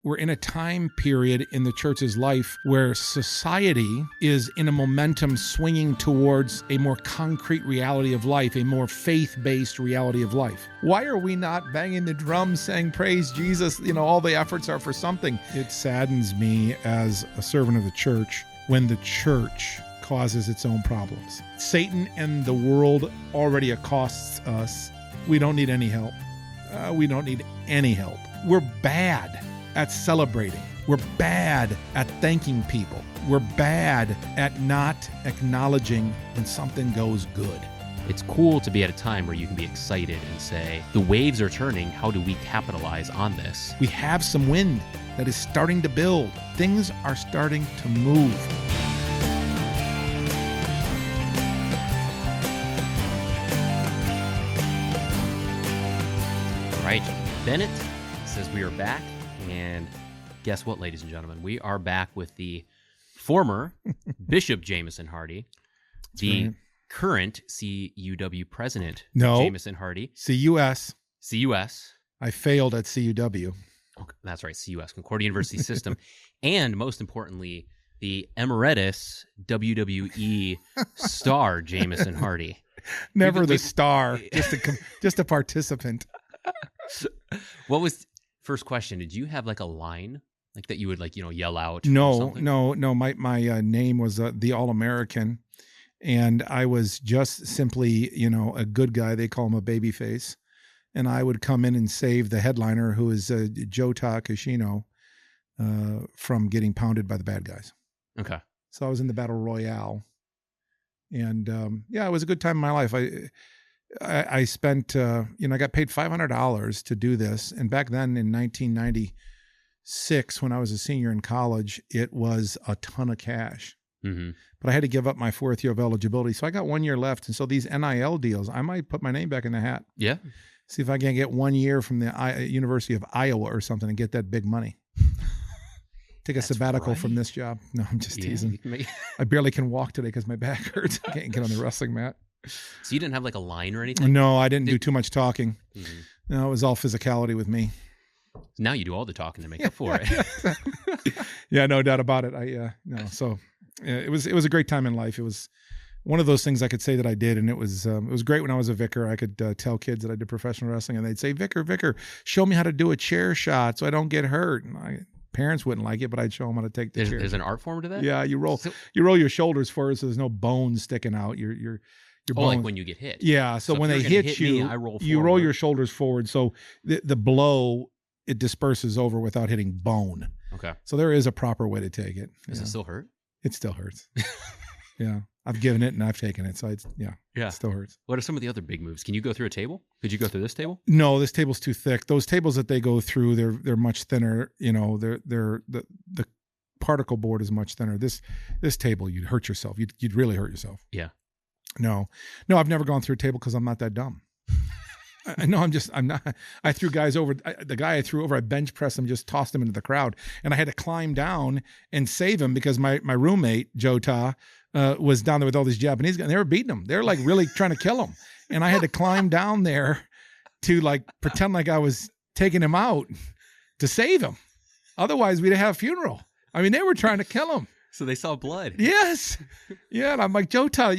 we're in a time period in the church's life where society is in a momentum swinging towards a more concrete reality of life, a more faith-based reality of life. Why are we not banging the drums saying, praise Jesus? All the efforts are for something. It saddens me as a servant of the church when the church causes its own problems. Satan and the world already accosts us. We don't need any help. We don't need any help. We're bad at celebrating. We're bad at thanking people. We're bad at not acknowledging when something goes good. It's cool to be at a time where you can be excited and say, the waves are turning. How do we capitalize on this? We have some wind that is starting to build. Things are starting to move. All right, Bennett says we are back. And guess what, ladies and gentlemen? We are back with the former Bishop Jamison Hardy, the current CUW president, Jamison Hardy. CUS. CUS. I failed at CUW. Oh, that's right, CUS, Concordia University System. And most importantly, the emeritus WWE star, Jamison Hardy. Never the star, just a participant. What was... First question, did you have like a line like that you would yell out? No. My name was the All-American, and I was just simply, a good guy. They call him a baby face. And I would come in and save the headliner, who is Joe Takashino, from getting pounded by the bad guys. Okay. So I was in the Battle Royale. And it was a good time in my life. I spent, I got paid $500 to do this. And back then in 1996, when I was a senior in college, it was a ton of cash. Mm-hmm. But I had to give up my fourth year of eligibility. So I got 1 year left. And so these NIL deals, I might put my name back in the hat. Yeah. See if I can get 1 year from the University of Iowa or something and get that big money. Take a sabbatical from this job. No, I'm just teasing. I barely can walk today because my back hurts. I can't get on the wrestling mat. So you didn't have like a line or anything? No, I didn't do too much talking. Mm-hmm. No, it was all physicality with me. Now you do all the talking to make up for it. Yeah, no doubt about it. So it was a great time in life. It was one of those things I could say that I did, and it was great when I was a vicar. I could tell kids that I did professional wrestling, and they'd say, "Vicar, show me how to do a chair shot so I don't get hurt." And parents wouldn't like it, but I'd show them how to take the chair. There's an art form to that? Yeah, you roll your shoulders forward so there's no bones sticking out. Your bones. Like when you get hit. Yeah, so when they hit you, you roll your shoulders forward so the blow, it disperses over without hitting bone. Okay. So there is a proper way to take it. Does it still hurt? It still hurts. Yeah. I've given it and I've taken it. So it still hurts. What are some of the other big moves? Can you go through a table? Could you go through this table? No, this table's too thick. Those tables that they go through, they're much thinner. The particle board is much thinner. This table, you'd hurt yourself. You'd really hurt yourself. Yeah. No, I've never gone through a table because I'm not that dumb. No, I'm not. I threw guys over. The guy I threw over, I bench pressed him, just tossed him into the crowd. And I had to climb down and save him because my roommate, Joe Ta, was down there with all these Japanese guys. And they were beating him. They were like really trying to kill him. And I had to climb down there to like pretend like I was taking him out to save him. Otherwise, we'd have a funeral. I mean, they were trying to kill him. So they saw blood. Yes. Yeah. And I'm like, Joe Ta,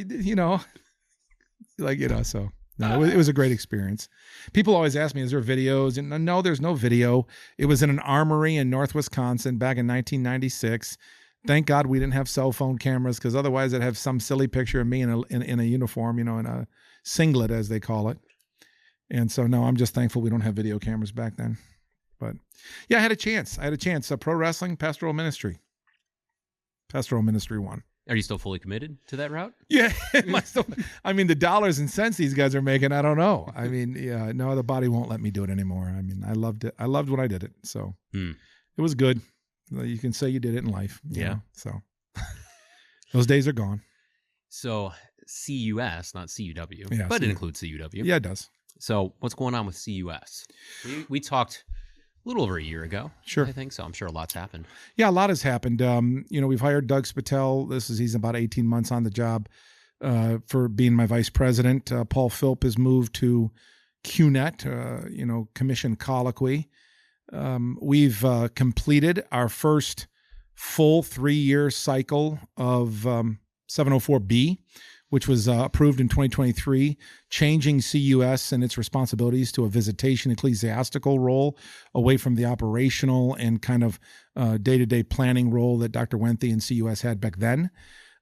so. No, it was a great experience. People always ask me, is there videos? And no, there's no video. It was in an armory in North Wisconsin back in 1996. Thank God we didn't have cell phone cameras, because otherwise I'd have some silly picture of me in a uniform, in a singlet, as they call it. And so, no, I'm just thankful we don't have video cameras back then. But yeah, I had a chance. Pro wrestling, pastoral ministry. Pastoral ministry 1. Are you still fully committed to that route? Yeah. The dollars and cents these guys are making, I don't know. The body won't let me do it anymore. I loved it. I loved when I did it. So it was good. You can say you did it in life. Yeah. So those days are gone. So CUS, not CUW, yeah, but it includes CUW. Yeah, it does. So what's going on with CUS? We talked a little over a year ago. Sure. I think so. I'm sure a lot's happened. Yeah, a lot has happened. We've hired Doug Spatel. He's about 18 months on the job for being my vice president. Paul Philp has moved to QNet, Commission Colloquy. We've completed our first full 3-year cycle of 704B, which was approved in 2023, changing CUS and its responsibilities to a visitation ecclesiastical role away from the operational and kind of day-to-day planning role that Dr. Wenthe and CUS had back then.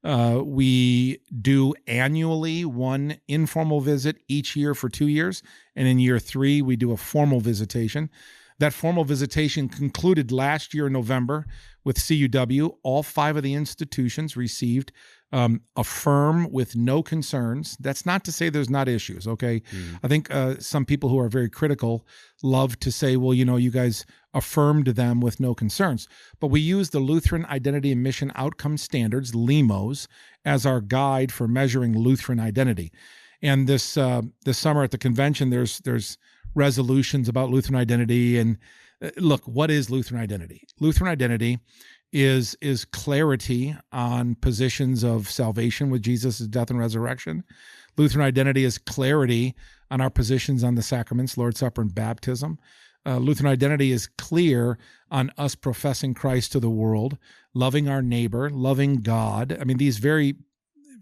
We do annually one informal visit each year for 2 years, and in year 3, we do a formal visitation. That formal visitation concluded last year in November with CUW. All 5 of the institutions received affirm with no concerns. That's not to say there's not issues, okay? I think some people who are very critical love to say, well, you guys affirmed them with no concerns. But we use the Lutheran Identity and Mission Outcome Standards, LEMOs, as our guide for measuring Lutheran identity. And this summer at the convention, there's resolutions about Lutheran identity. And look, what is Lutheran identity? Lutheran identity is clarity on positions of salvation with Jesus' death and resurrection. Lutheran identity is clarity on our positions on the sacraments, Lord's Supper and baptism. Lutheran identity is clear on us professing Christ to the world, loving our neighbor, loving God. I mean, these very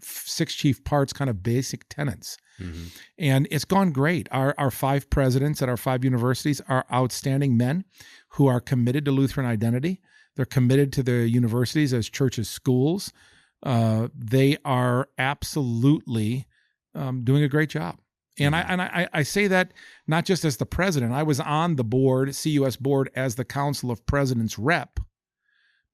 6 chief parts, kind of basic tenets. And it's gone great. Our 5 presidents at our 5 universities are outstanding men who are committed to Lutheran identity. They're committed to their universities as churches, schools. They are absolutely doing a great job. And I say that not just as the president. I was on the board, CUS board, as the Council of Presidents rep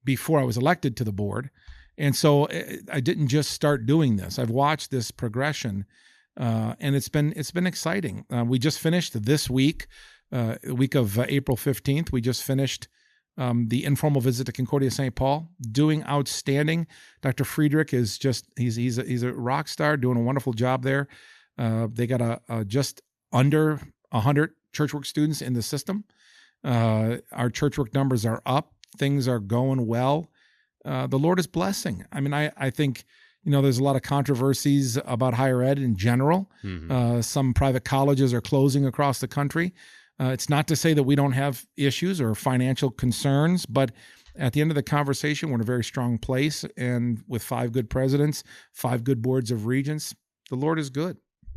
before I was elected to the board. And so I didn't just start doing this. I've watched this progression, and it's been exciting. We just finished this week, the week of April 15th. We just finished the informal visit to Concordia St. Paul, doing outstanding. Dr. Friedrich is he's a rock star, doing a wonderful job there. They got just under 100 churchwork students in the system. Our churchwork numbers are up. Things are going well. The Lord is blessing. I mean, I think, there's a lot of controversies about higher ed in general. Some private colleges are closing across the country. It's not to say that we don't have issues or financial concerns, but at the end of the conversation, we're in a very strong place. And with 5 good presidents, 5 good boards of regents, the Lord is good.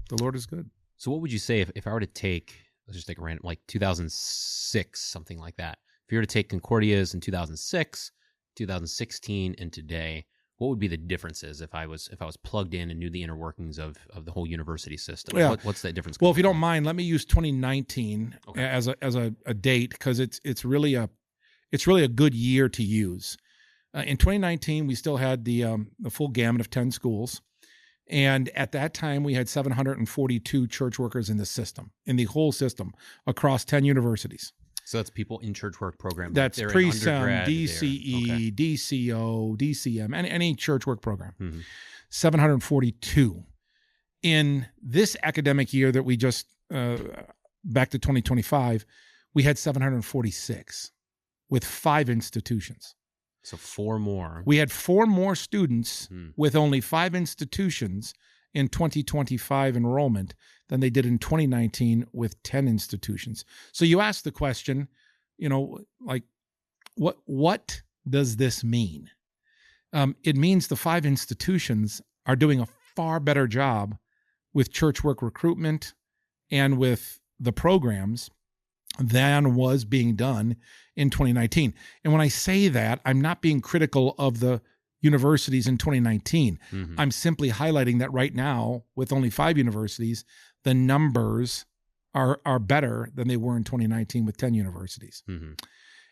The Lord is good. So what would you say if I were to take, let's just take a random, like 2006, something like that. If you were to take Concordias in 2006, 2016, and today, what would be the differences if I was plugged in and knew the inner workings of the whole university system? Yeah. What's that difference? Well, if you don't mind, let me use 2019 as a date, because it's really a good year to use. In 2019, we still had the full gamut of 10 schools. And at that time, we had 742 church workers in the whole system, across 10 universities. So that's people in church work program. That's pre-sem, DCE, DCO, DCM, any church work program. 742. In this academic year that we just, back to 2025, we had 746 with 5 institutions. So 4 more. We had 4 more students with only 5 institutions in 2025 enrollment than they did in 2019 with 10 institutions. So you ask the question, like, what does this mean? It means the 5 institutions are doing a far better job with church work recruitment and with the programs than was being done in 2019. And when I say that, I'm not being critical of the universities in 2019. I'm simply highlighting that right now, with only 5 universities, the numbers are better than they were in 2019 with 10 universities.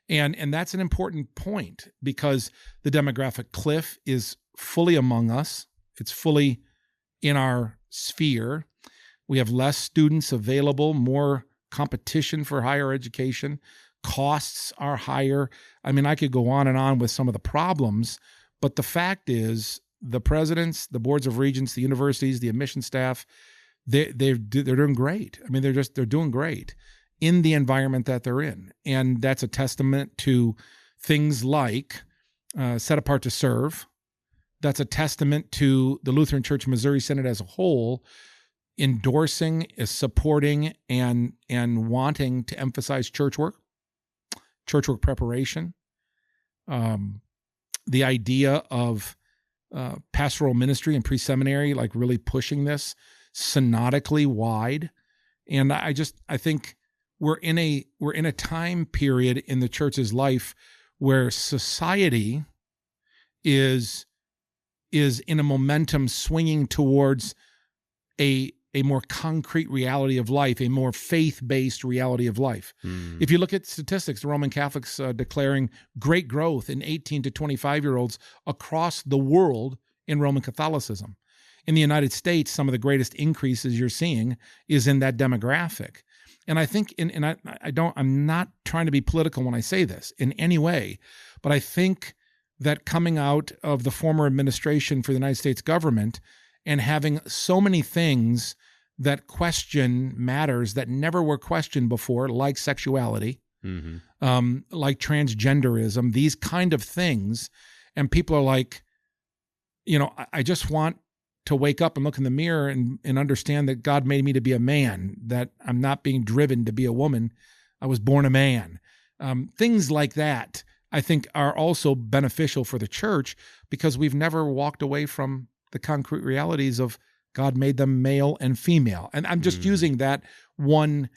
And that's an important point, because the demographic cliff is fully among us. It's fully in our sphere. We have less students available, more competition for higher education. Costs are higher. I mean, I could go on and on with some of the problems, but the fact is, the presidents, the boards of regents, the universities, the admission staff, they're doing great. I mean, they're doing great in the environment that they're in. And that's a testament to things like Set Apart to Serve. That's a testament to the Lutheran Church Missouri Synod as a whole, endorsing, supporting, and wanting to emphasize church work. church work preparation, the idea of pastoral ministry and pre-seminary, like really pushing this synodically wide. And I think we're in a time period in the church's life where society is in a momentum swinging towards a more concrete reality of life, a more faith-based reality of life. If you look at statistics, the Roman Catholics declaring great growth in 18 to 25-year-olds across the world in Roman Catholicism. In the United States, some of the greatest increases you're seeing is in that demographic. And I think, I'm not trying to be political when I say this in any way, but I think that coming out of the former administration for the United States government and having so many things that question matters that never were questioned before, like sexuality, like transgenderism, these kind of things, and people are like, I just want to wake up and look in the mirror and understand that God made me to be a man, that I'm not being driven to be a woman. I was born a man. Things like that, I think, are also beneficial for the church because we've never walked away from the concrete realities of God made them male and female. And I'm just using that one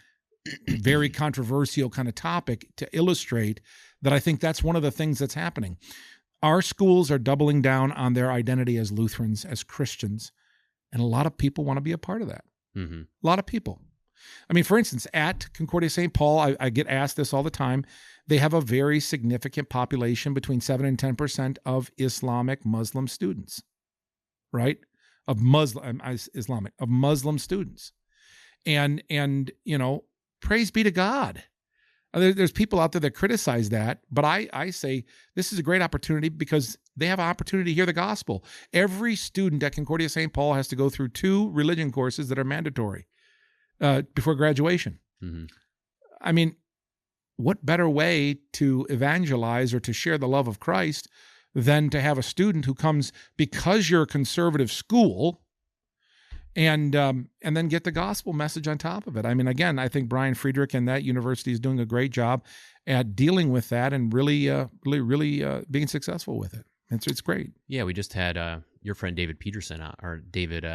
very controversial kind of topic to illustrate that I think that's one of the things that's happening. Our schools are doubling down on their identity as Lutherans, as Christians, and a lot of people want to be a part of that. A lot of people. I mean, for instance, at Concordia St. Paul, I get asked this all the time. They have a very significant population, between 7 and 10% of Islamic Muslim students, right? Of Muslim students. And praise be to God. There's people out there that criticize that, but I say this is a great opportunity because they have an opportunity to hear the gospel. Every student at Concordia St. Paul has to go through 2 religion courses that are mandatory before graduation. I mean, what better way to evangelize or to share the love of Christ than to have a student who comes because you're a conservative school and then get the gospel message on top of it. I mean, again, I think Brian Friedrich and that university is doing a great job at dealing with that and really being successful with it. It's great. Yeah, we just had your friend David Peterson or David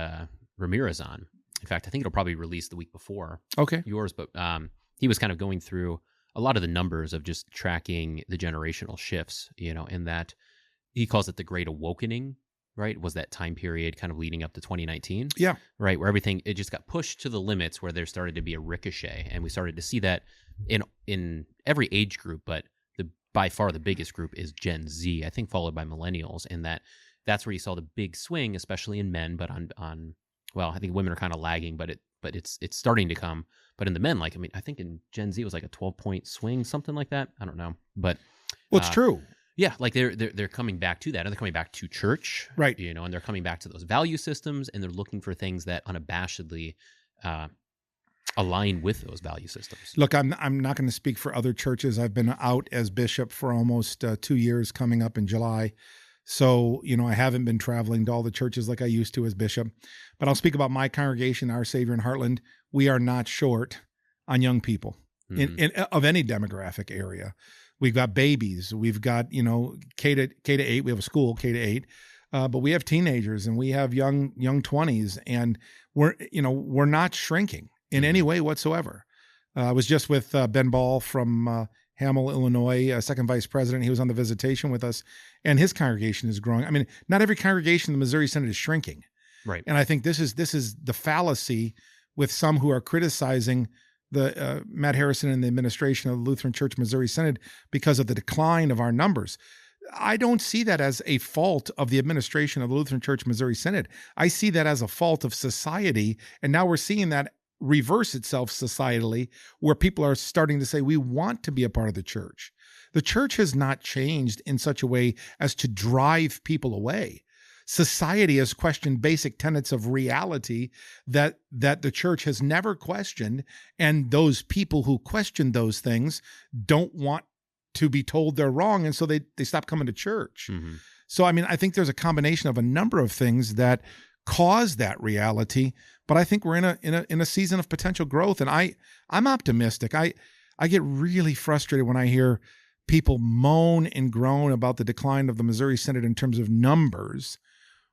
Ramirez on. In fact, I think it'll probably release the week before yours, but he was kind of going through a lot of the numbers of just tracking the generational shifts, in that he calls it the Great Awakening. Right? Was that time period kind of leading up to 2019? Yeah. Right. Where it just got pushed to the limits where there started to be a ricochet. And we started to see that in every age group, but by far the biggest group is Gen Z, I think, followed by millennials. And that's where you saw the big swing, especially in men, but I think women are kind of lagging, but it's starting to come. But in the men, I think in Gen Z it was like a 12-point swing, something like that. I don't know. But it's true. Yeah, like they're coming back to that, and they're coming back to church, right? And they're coming back to those value systems, and they're looking for things that unabashedly align with those value systems. Look, I'm not going to speak for other churches. I've been out as bishop for almost 2 years, coming up in July, so I haven't been traveling to all the churches like I used to as bishop. But I'll speak about my congregation, Our Savior in Heartland. We are not short on young people in of any demographic area. We've got babies. We've got, K to 8. We have a school, K to 8. But we have teenagers and we have young 20s, and we're not shrinking in any way whatsoever. I was just with Ben Ball from Hamel, Illinois, second vice president. He was on the visitation with us, and his congregation is growing. I mean, not every congregation in the Missouri Synod is shrinking. Right. And I think this is the fallacy with some who are criticizing the Matt Harrison and the administration of the Lutheran Church Missouri Synod because of the decline of our numbers. I don't see that as a fault of the administration of the Lutheran Church Missouri Synod. I see that as a fault of society, and now we're seeing that reverse itself societally, where people are starting to say, we want to be a part of the church. The church has not changed in such a way as to drive people away. Society has questioned basic tenets of reality that the church has never questioned, and those people who question those things don't want to be told they're wrong, and so they stop coming to church. Mm-hmm. So, I mean, I think there's a combination of a number of things that cause that reality, but I think we're in a season of potential growth, and I'm optimistic. I get really frustrated when I hear people moan and groan about the decline of the Missouri Synod in terms of numbers.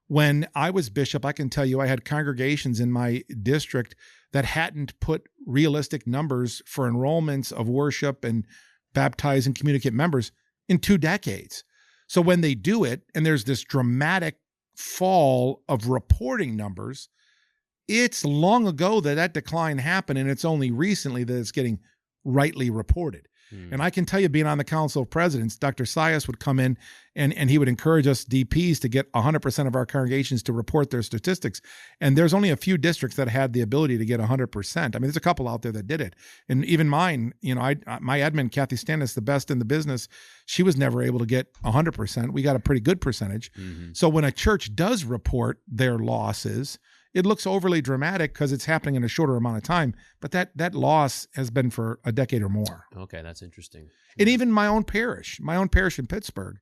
When I was bishop, I can tell you I had congregations in my district that hadn't put realistic numbers for enrollments of worship and baptized and communicate members in 2 decades. So when they do it, and there's this dramatic fall of reporting numbers, it's long ago that decline happened, and it's only recently that it's getting rightly reported. And I can tell you, being on the Council of Presidents, Dr. Sias would come in and he would encourage us DPs to get 100% of our congregations to report their statistics. And there's only a few districts that had the ability to get 100%. I mean, there's a couple out there that did it. And even mine, my admin, Kathy Stannis, the best in the business, she was never able to get 100%. We got a pretty good percentage. So when a church does report their losses, it looks overly dramatic because it's happening in a shorter amount of time, but that loss has been for a decade or more. Okay, that's interesting. And even my own parish in Pittsburgh,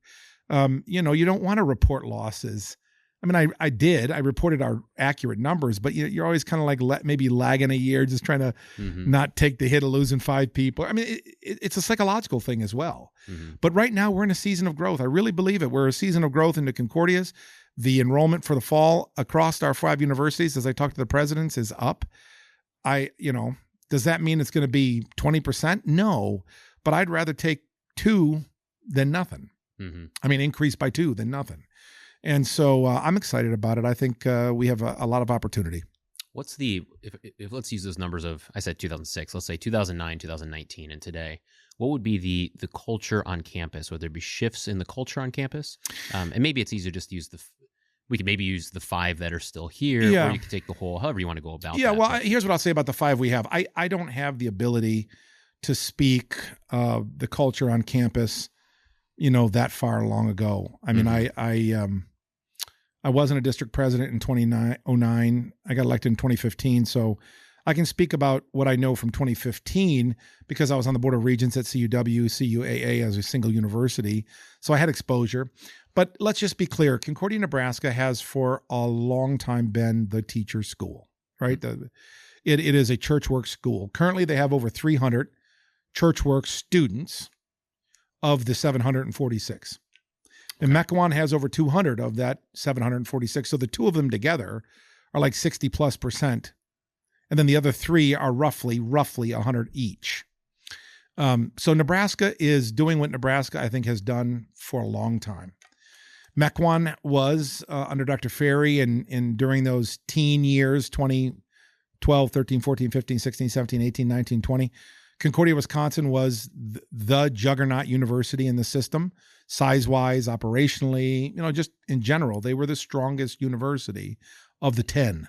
you don't want to report losses. I mean, I reported our accurate numbers, but you're always kind of like maybe lagging a year, just trying to not take the hit of losing 5 people. I mean, it's a psychological thing as well. But right now we're in a season of growth. I really believe it. We're a season of growth into Concordias. The enrollment for the fall across our 5 universities, as I talked to the presidents, is up. Does that mean it's going to be 20%? No, but I'd rather take 2 than nothing. I mean, increase by 2 than nothing. And so I'm excited about it. I think we have a lot of opportunity. What's if let's use those numbers of, I said 2006, let's say 2009, 2019, and today, what would be the culture on campus? Would there be shifts in the culture on campus? And maybe it's easier just to use we could maybe use the 5 that are still here, or you could take the whole, however you want to go about that. Yeah, well, here's what I'll say about the 5 we have. I don't have the ability to speak the culture on campus, that far long ago. I mean, I wasn't a district president in 2009. I got elected in 2015, so I can speak about what I know from 2015 because I was on the Board of Regents at CUW, CUAA as a single university, so I had exposure. But let's just be clear. Concordia, Nebraska has for a long time been the teacher school, right? It is a church work school. Currently, they have over 300 church work students of the 746. And Mequon has over 200 of that 746. So the 2 of them together are like 60+%. And then the other 3 are roughly 100 each. So Nebraska is doing what Nebraska, I think, has done for a long time. Mequon was under Dr. Ferry and during those teen years, 2012, 13, 14, 15, 16, 17, 18, 19, 20, Concordia, Wisconsin was the juggernaut university in the system, size-wise, operationally, just in general. They were the strongest university of the 10.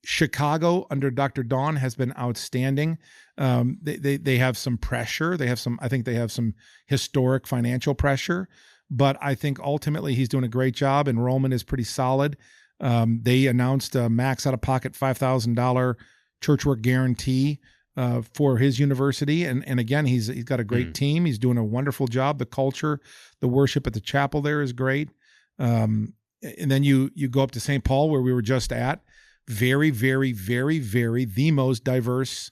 Chicago under Dr. Dawn has been outstanding. They have some pressure. I think they have some historic financial pressure, but I think ultimately he's doing a great job. Enrollment is pretty solid. They announced a max out-of-pocket $5,000 church work guarantee for his university. And again, he's got a great team. He's doing a wonderful job. The culture, the worship at the chapel there is great. And then you go up to St. Paul, where we were just at. Very, very, very, very the most diverse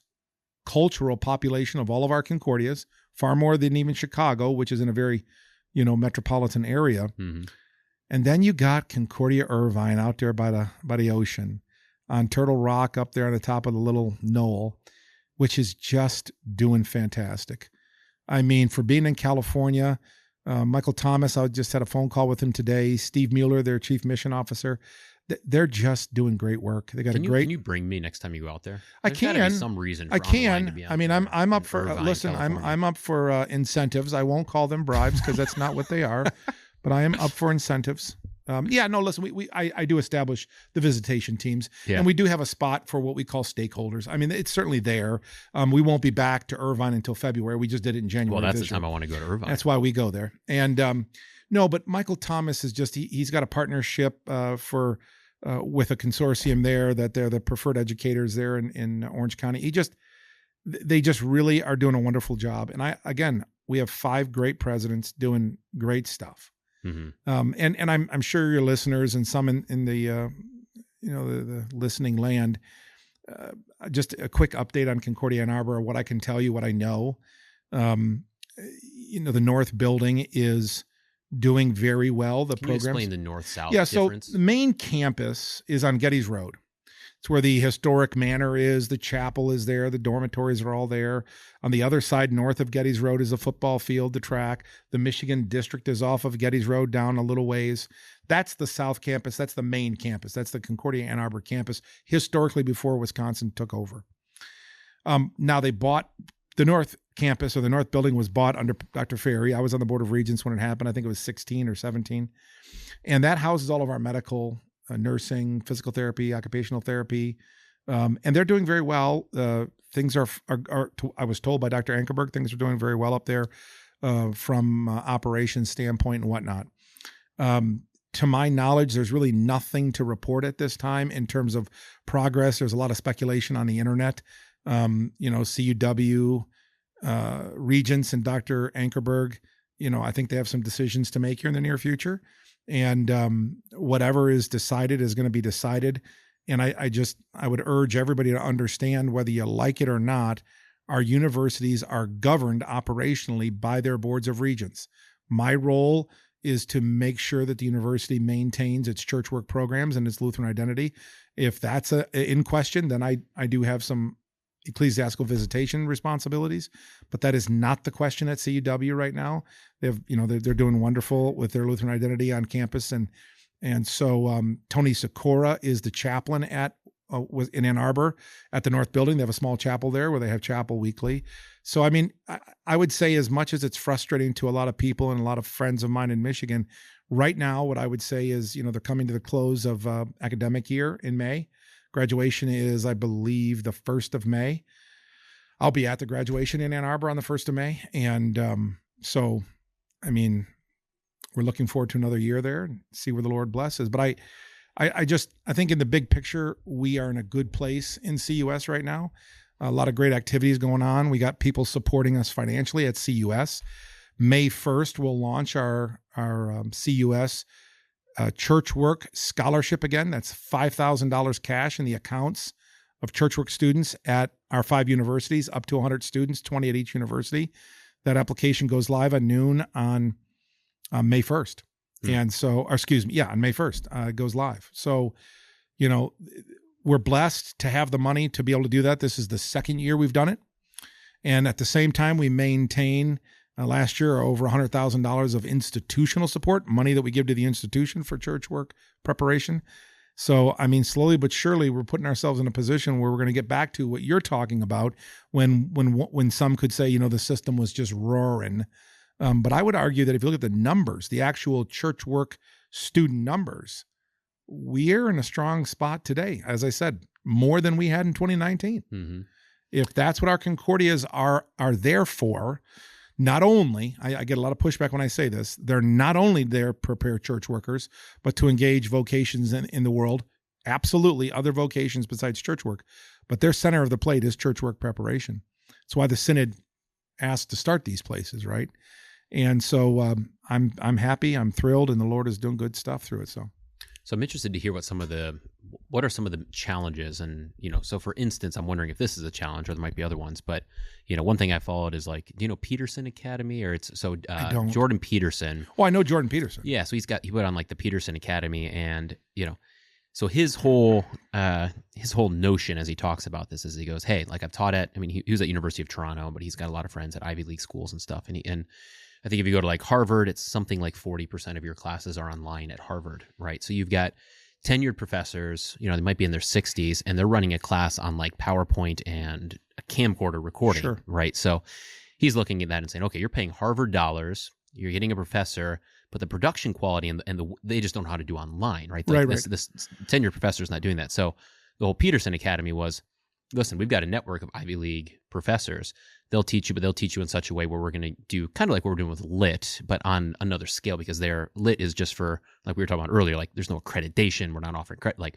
cultural population of all of our Concordias, far more than even Chicago, which is in a very, metropolitan area. And then you got Concordia Irvine out there by the ocean on Turtle Rock up there on the top of the little knoll, which is just doing fantastic. I mean, for being in California, Michael Thomas, I just had a phone call with him today. Steve Mueller, their chief mission officer. They're just doing great work. They got Can you bring me next time you go out there? There's gotta be some reason. For I can. To be out I'm up for. Listen, I'm up for incentives. I won't call them bribes because that's not what they are. But I am up for incentives. Listen, I do establish the visitation teams, and we do have a spot for what we call stakeholders. I mean, it's certainly there. We won't be back to Irvine until February. We just did it in January. Well, that's the time I want to go to Irvine. That's why we go there. And no, but Michael Thomas is just he's got a partnership with a consortium there that they're the preferred educators there in Orange County. They just really are doing a wonderful job. And we have 5 great presidents doing great stuff. And I'm sure your listeners and some in the the listening land, just a quick update on Concordia Ann Arbor, what I can tell you, what I know. the North building is doing very well. The Can you programs. explain the north-south So difference? the main campus is on Getty's Road. It's where the historic manor is. The chapel is there. The dormitories are all there. On the other side, north of Getty's Road, is a football field, the track. The Michigan district is off of Getty's Road down a little ways. That's the South Campus. That's the main campus. That's the Concordia Ann Arbor campus, historically before Wisconsin took over. Now they bought the North Campus, or the North Building was bought under Dr. Ferry. I was on the Board of Regents when it happened. I think it was 16 or 17. And that houses all of our medical, nursing, physical therapy, occupational therapy. And they're doing very well. Things are, I was told by Dr. Ankerberg, things are doing very well up there from operations standpoint and whatnot. To my knowledge, there's really nothing to report at this time in terms of progress. There's a lot of speculation on the internet. CUW, Regents and Dr. Ankerberg, I think they have some decisions to make here in the near future. And whatever is decided is going to be decided. And I would urge everybody to understand, whether you like it or not, our universities are governed operationally by their boards of regents. My role is to make sure that the university maintains its church work programs and its Lutheran identity. If that's in question, then I do have some ecclesiastical visitation responsibilities, but that is not the question at CUW right now. They're doing wonderful with their Lutheran identity on campus, and so Tony Sikora is the chaplain in Ann Arbor at the North Building. They have a small chapel there where they have chapel weekly. So I mean, I would say, as much as it's frustrating to a lot of people and a lot of friends of mine in Michigan, right now what I would say is, they're coming to the close of academic year in May. Graduation is, I believe, the 1st of May. I'll be at the graduation in Ann Arbor on the 1st of May. And so, I mean, we're looking forward to another year there and see where the Lord blesses. But I think in the big picture, we are in a good place in CUS right now. A lot of great activities going on. We got people supporting us financially at CUS. May 1st, we'll launch our CUS church work scholarship again. That's $5,000 cash in the accounts of church work students at our 5 universities, up to 100 students, 20 at each university. That application goes live at noon on May 1st. And so, on May 1st, it goes live. So, we're blessed to have the money to be able to do that. This is the 2nd year we've done it. And at the same time, we maintain last year over $100,000 of institutional support, money that we give to the institution for church work preparation. So, I mean, slowly but surely, we're putting ourselves in a position where we're going to get back to what you're talking about when some could say, the system was just roaring. But I would argue that if you look at the numbers, the actual church work student numbers, we're in a strong spot today. As I said, more than we had in 2019. Mm-hmm. If that's what our Concordias are there for, not only, I get a lot of pushback when I say this, they're not only there to prepare church workers, but to engage vocations in the world, absolutely other vocations besides church work, but their center of the plate is church work preparation. That's why the Synod asked to start these places, right? And so I'm happy, I'm thrilled, and the Lord is doing good stuff through it. So I'm interested to hear what are some of the challenges, and so for instance, I'm wondering if this is a challenge, or there might be other ones. But one thing I followed is Peterson Academy, or Jordan Peterson. Oh, I know Jordan Peterson. Yeah, so he put on the Peterson Academy, and so his whole notion as he talks about this is he goes, hey, I've taught at, he was at University of Toronto, but he's got a lot of friends at Ivy League schools and stuff, and I think if you go to Harvard, it's something like 40% of your classes are online at Harvard, right? So you've got tenured professors, they might be in their 60s, and they're running a class on PowerPoint and a camcorder recording, sure, right? So he's looking at that and saying, okay, you're paying Harvard dollars, you're getting a professor, but the production quality and they just don't know how to do online, right? This tenured professor is not doing that. So the whole Peterson Academy was, listen, we've got a network of Ivy League professors. They'll teach you, but they'll teach you in such a way where we're going to do kind of like what we're doing with Lit, but on another scale, because their Lit is just for, like we were talking about earlier, there's no accreditation. We're not offering credit.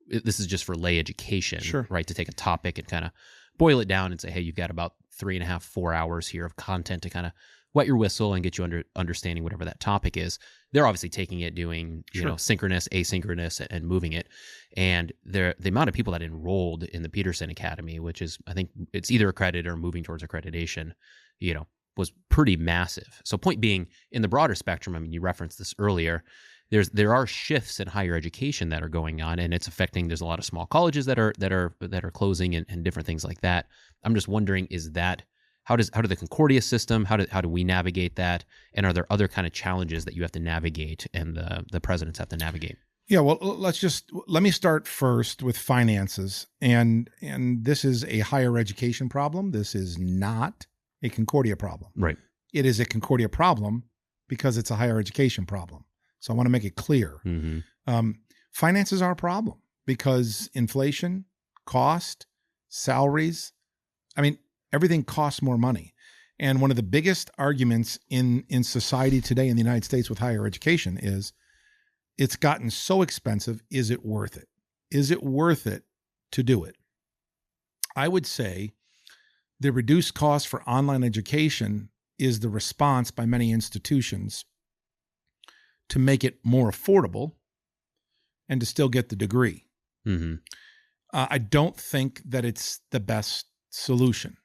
This is just for lay education, sure, right? To take a topic and kind of boil it down and say, hey, you've got about 3.5, 4 hours here of content to kind of wet your whistle and get you understanding whatever that topic is. They're obviously taking it, doing, sure, synchronous, asynchronous, and moving it. And the amount of people that enrolled in the Peterson Academy, which is, I think it's either accredited or moving towards accreditation, was pretty massive. So point being, in the broader spectrum, I mean, you referenced this earlier, there are shifts in higher education that are going on, and it's affecting. There's a lot of small colleges that are closing and different things like that. I'm just wondering, how do the Concordia system, how do we navigate that, and are there other kind of challenges that you have to navigate and the presidents have to navigate? Yeah, well, let me start first with finances, and this is a higher education problem. This is not a Concordia problem. Right. It is a Concordia problem because it's a higher education problem. So I want to make it clear. Mm-hmm. Finances are a problem because inflation, cost, salaries, I mean, everything costs more money. And one of the biggest arguments in society today in the United States with higher education is it's gotten so expensive. Is it worth it? Is it worth it to do it? I would say the reduced cost for online education is the response by many institutions to make it more affordable and to still get the degree. Mm-hmm. I don't think that it's the best solution.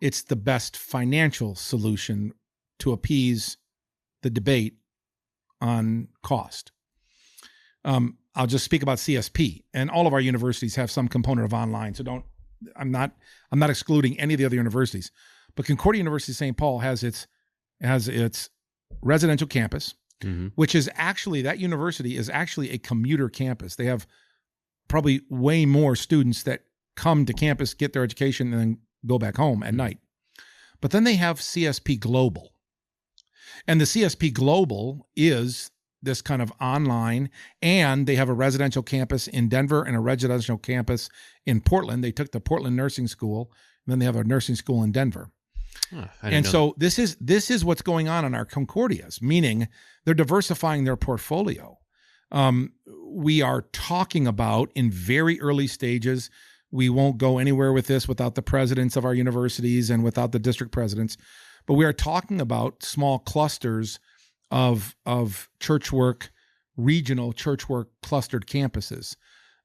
It's the best financial solution to appease the debate on cost. I'll just speak about CSP, and all of our universities have some component of online. So I'm not excluding any of the other universities, but Concordia University St. Paul has its residential campus, mm-hmm. which is actually, that university is actually a commuter campus. They have probably way more students that come to campus, get their education, and then go back home at night. But then they have CSP Global. And the CSP Global is this kind of online, and they have a residential campus in Denver and a residential campus in Portland. They took the Portland Nursing School, and then they have a nursing school in Denver. And so this is what's going on in our Concordias, meaning they're diversifying their portfolio. We are talking about, in very early stages, we won't go anywhere with this without the presidents of our universities and without the district presidents, but we are talking about small clusters of church work, regional church work clustered campuses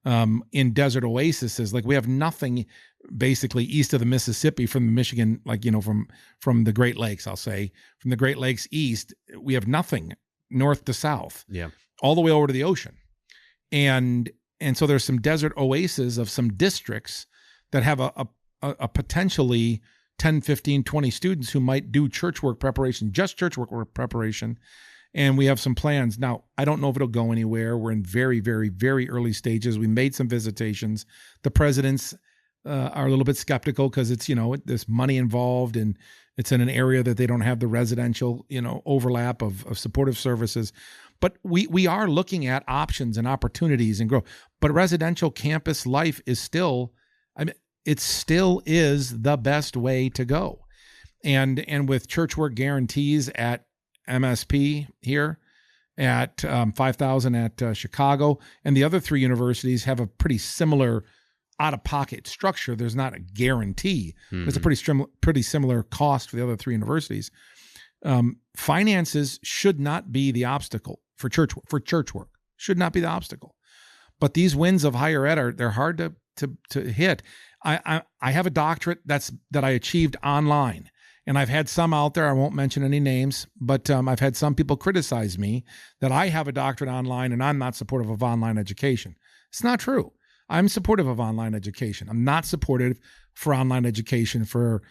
in desert oases. Like, we have nothing basically east of the Mississippi from Michigan, like, from the Great Lakes, I'll say, from the Great Lakes east, we have nothing north to south, all the way over to the ocean. And so there's some desert oases of some districts that have a potentially 10, 15, 20 students who might do church work preparation, just church work preparation. And we have some plans. Now, I don't know if it'll go anywhere. We're in very, very, very early stages. We made some visitations. The presidents are a little bit skeptical because it's, there's money involved, and it's in an area that they don't have the residential, overlap of supportive services. But we are looking at options and opportunities and growth. But residential campus life is still, it still is the best way to go. And with church work guarantees at MSP here, at 5,000 at Chicago, and the other three universities have a pretty similar out-of-pocket structure. There's not a guarantee. Mm-hmm. There's a pretty similar cost for the other three universities. Finances should not be the obstacle for church work. Should not be the obstacle. But these wins of higher ed they're hard to hit. I have a doctorate that I achieved online, and I've had some out there, I won't mention any names, but I've had some people criticize me that I have a doctorate online and I'm not supportive of online education. It's not true. I'm supportive of online education. I'm not supportive for online education for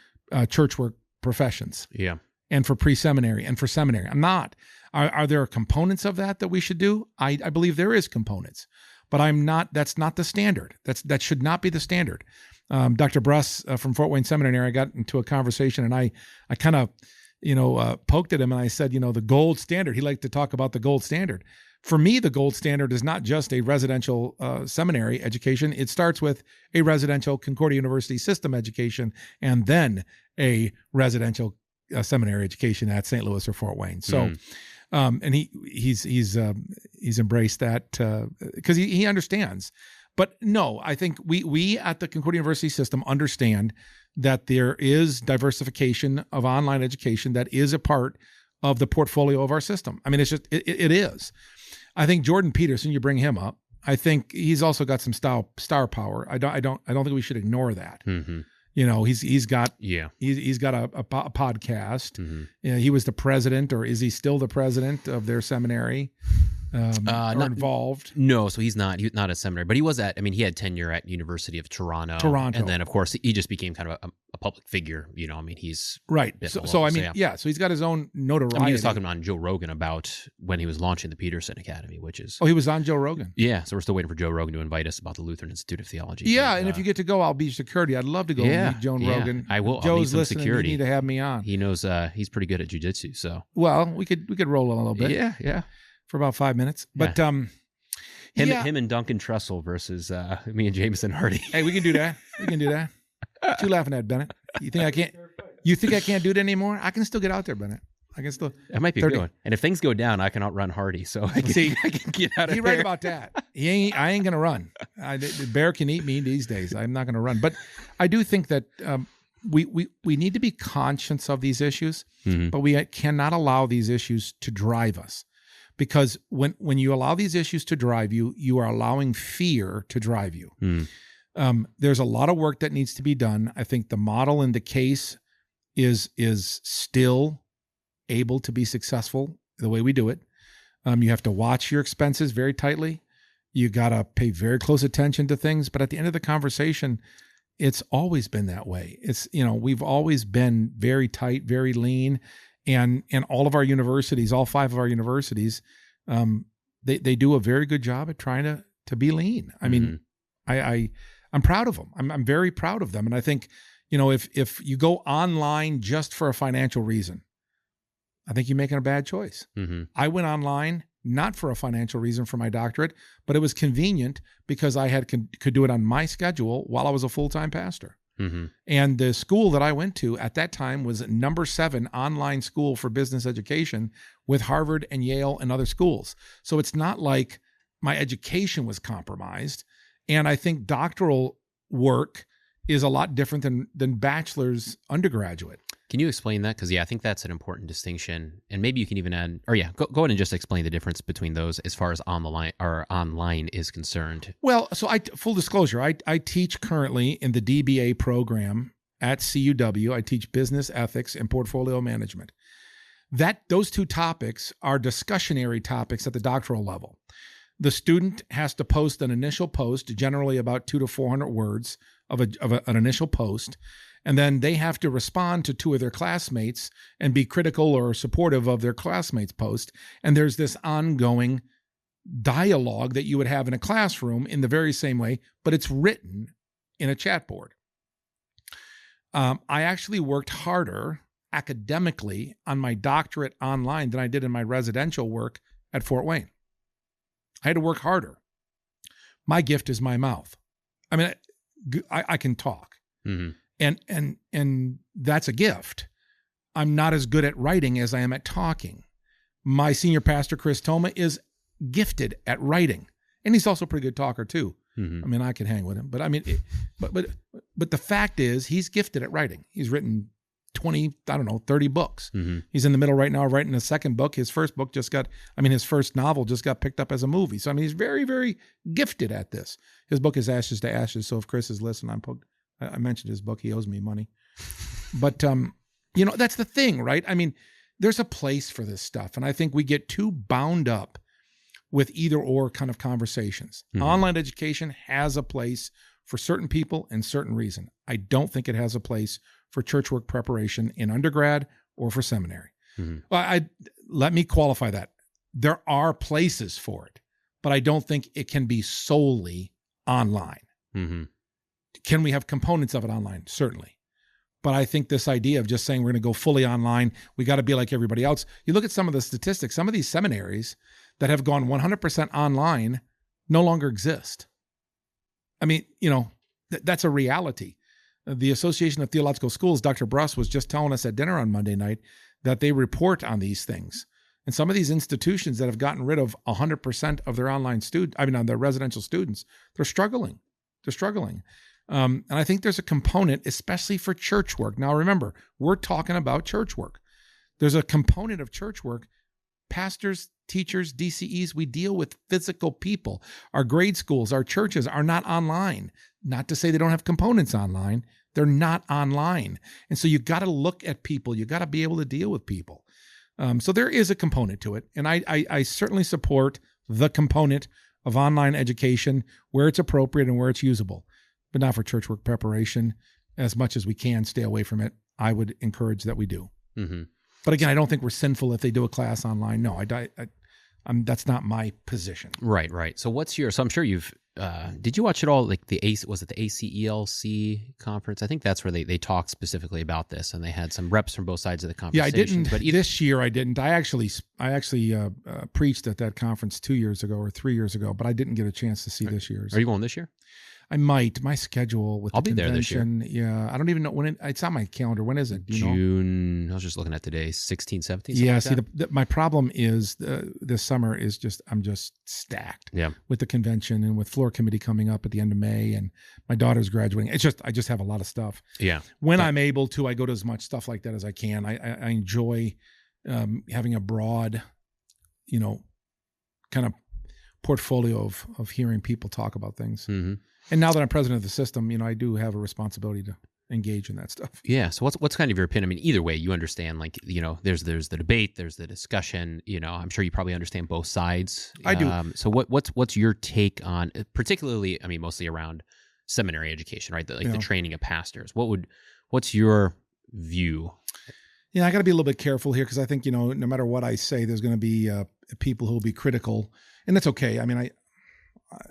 church work professions. Yeah. And for pre-seminary and for seminary. I'm not. Are there components of that we should do? I believe there is components, but I'm not. That's not the standard. That should not be the standard. Dr. Bruss from Fort Wayne Seminary, I got into a conversation, and I kind of, poked at him, and I said, the gold standard. He liked to talk about the gold standard. For me, the gold standard is not just a residential seminary education. It starts with a residential Concordia University System education, and then a residential seminary education at St. Louis or Fort Wayne. So, and he's embraced that because he understands. But no, I think we at the Concordia University System understand that there is diversification of online education that is a part of the portfolio of our system. I mean, it's just it is. I think Jordan Peterson, you bring him up, I think he's also got some star power. I don't think we should ignore that. Mm-hmm. He's got Yeah. he's got a podcast. Mm-hmm. He was the president, or is he still the president of their seminary? Not involved. No, so he's not at seminary, but he was he had tenure at University of Toronto. And then of course he just became kind of a public figure, he's right. So so he's got his own notoriety. He was talking on Joe Rogan about when he was launching the Peterson Academy, which is... Oh, he was on Joe Rogan. Yeah, so we're still waiting for Joe Rogan to invite us about the Lutheran Institute of Theology. Yeah, and if you get to go, I'll be security. I'd love to go meet Joe Rogan. I will. Joe's I'll need some listening. security. You need to have me on. He knows he's pretty good at jiu-jitsu, so... Well, we could roll a little bit. Yeah. For about 5 minutes. But him and Duncan Trussell versus me and Jamison Hardy. Hey, we can do that. What you laughing at, Bennett? You think I can't do it anymore? I can still get out there, Bennett. I can still. That might be 30. Good. And if things go down, I can outrun Hardy. So I can get out of here. You're right about that. I ain't gonna run. The bear can eat me these days. I'm not gonna run. But I do think that we need to be conscious of these issues, but we cannot allow these issues to drive us. Because when you allow these issues to drive you, you are allowing fear to drive you. There's a lot of work that needs to be done. I think the model in the case is still able to be successful the way we do it. You have to watch your expenses very tightly. You got to pay very close attention to things. But at the end of the conversation, it's always been that way. We've always been very tight, very lean. And all of our universities, all 5 of our universities, they do a very good job at trying to be lean. I mean, I'm proud of them. I'm very proud of them. And I think, if you go online just for a financial reason, I think you're making a bad choice. I went online not for a financial reason for my doctorate, but it was convenient because I could do it on my schedule while I was a full-time pastor. And the school that I went to at that time was number 7 online school for business education with Harvard and Yale and other schools. So it's not like my education was compromised. And I think doctoral work is a lot different than bachelor's undergraduate. Can you explain that? Because I think that's an important distinction. And maybe you can even add, go ahead and just explain the difference between those as far as online is concerned. Well, so full disclosure, I teach currently in the DBA program at CUW. I teach business ethics and portfolio management. Those 2 topics are discussionary topics at the doctoral level. The student has to post an initial post, generally about 200 to 400 words of an initial post. And then they have to respond to 2 of their classmates and be critical or supportive of their classmates' post. And there's this ongoing dialogue that you would have in a classroom in the very same way, but it's written in a chat board. I actually worked harder academically on my doctorate online than I did in my residential work at Fort Wayne. I had to work harder. My gift is my mouth. I mean, I can talk. And that's a gift. I'm not as good at writing as I am at talking. My senior pastor, Chris Toma, is gifted at writing. And he's also a pretty good talker too. I mean, I can hang with him, but I mean, but the fact is he's gifted at writing. He's written 30 books. He's in the middle right now of writing a second book. His first novel just got picked up as a movie. So, I mean, he's very, very gifted at this. His book is Ashes to Ashes. So if Chris is listening, I mentioned his book. He owes me money. But, that's the thing, right? I mean, there's a place for this stuff. And I think we get too bound up with either or kind of conversations. Online education has a place for certain people and certain reason. I don't think it has a place for church work preparation in undergrad or for seminary. Well, let me qualify that. There are places for it, but I don't think it can be solely online. Can we have components of it online? Certainly. But I think this idea of just saying we're going to go fully online, we got to be like everybody else. You look at some of the statistics, some of these seminaries that have gone 100% online no longer exist. I mean, that's a reality. The Association of Theological Schools, Dr. Bruss was just telling us at dinner on Monday night that they report on these things. And some of these institutions that have gotten rid of 100% of their on their residential students, they're struggling. And I think there's a component, especially for church work. Now, remember, we're talking about church work. There's a component of church work. Pastors, teachers, DCEs, we deal with physical people. Our grade schools, our churches are not online. Not to say they don't have components online. They're not online. And so you got to look at people. You got to be able to deal with people. So there is a component to it. And I certainly support the component of online education where it's appropriate and where it's usable, but not for church work preparation. As much as we can stay away from it, I would encourage that we do. Mm-hmm. But again, I don't think we're sinful if they do a class online. No, that's not my position. Right. So I'm sure you've, did you watch it all? Like was it the ACELC conference? I think that's where they talked specifically about this, and they had some reps from both sides of the conversation. Yeah, I didn't. But this year I didn't. I actually preached at that conference 2 years ago or 3 years ago, but I didn't get a chance to see this year's. Are you going this year? I might. My schedule with I'll the be convention. There this year. Yeah, I don't even know when it's on my calendar. When is it? Do you June. know? I was just looking at today, 16, 17. Yeah. Like see, my problem is this summer is I'm just stacked. Yeah. With the convention and with floor committee coming up at the end of May, and my daughter's graduating. I just have a lot of stuff. Yeah. When I'm able to, I go to as much stuff like that as I can. I enjoy having a broad, kind of portfolio of hearing people talk about things. Mm-hmm. And now that I'm president of the system, I do have a responsibility to engage in that stuff. Yeah. So what's kind of your opinion? I mean, either way, you understand, there's the debate, there's the discussion, I'm sure you probably understand both sides. I do. So what's your take on, particularly, I mean, mostly around seminary education, right? The training of pastors. What's your view? Yeah, I got to be a little bit careful here because I think, no matter what I say, there's going to be people who will be critical, and that's okay. I mean,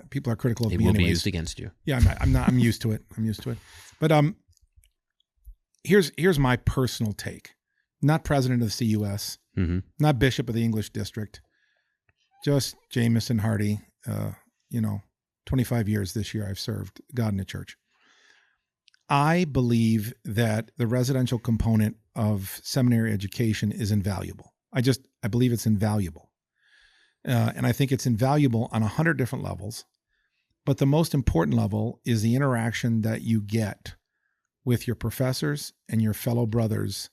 people are critical of me anyways. It will be used against you. Yeah, I'm used to it. I'm used to it. But here's my personal take. Not president of the CUS, mm-hmm. not bishop of the English district, just Jamison Hardy. 25 years this year I've served God in the church. I believe that the residential component of seminary education is invaluable. I believe it's invaluable. And I think it's invaluable on 100 different levels. But the most important level is the interaction that you get with your professors and your fellow brothers.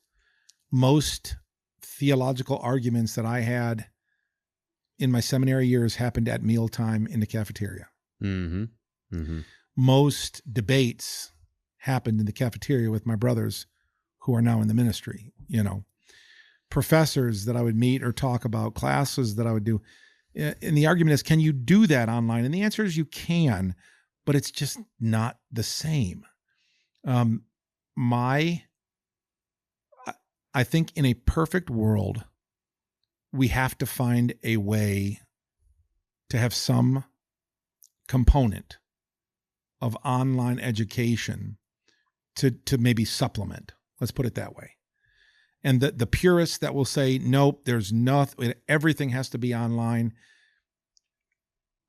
Most theological arguments that I had in my seminary years happened at mealtime in the cafeteria. Mm-hmm. Mm-hmm. Most debates happened in the cafeteria with my brothers who are now in the ministry, professors that I would meet or talk about, classes that I would do. And the argument is, can you do that online? And the answer is you can, but it's just not the same. I think in a perfect world, we have to find a way to have some component of online education to maybe supplement. Let's put it that way. And the purists that will say, nope, there's nothing, everything has to be online.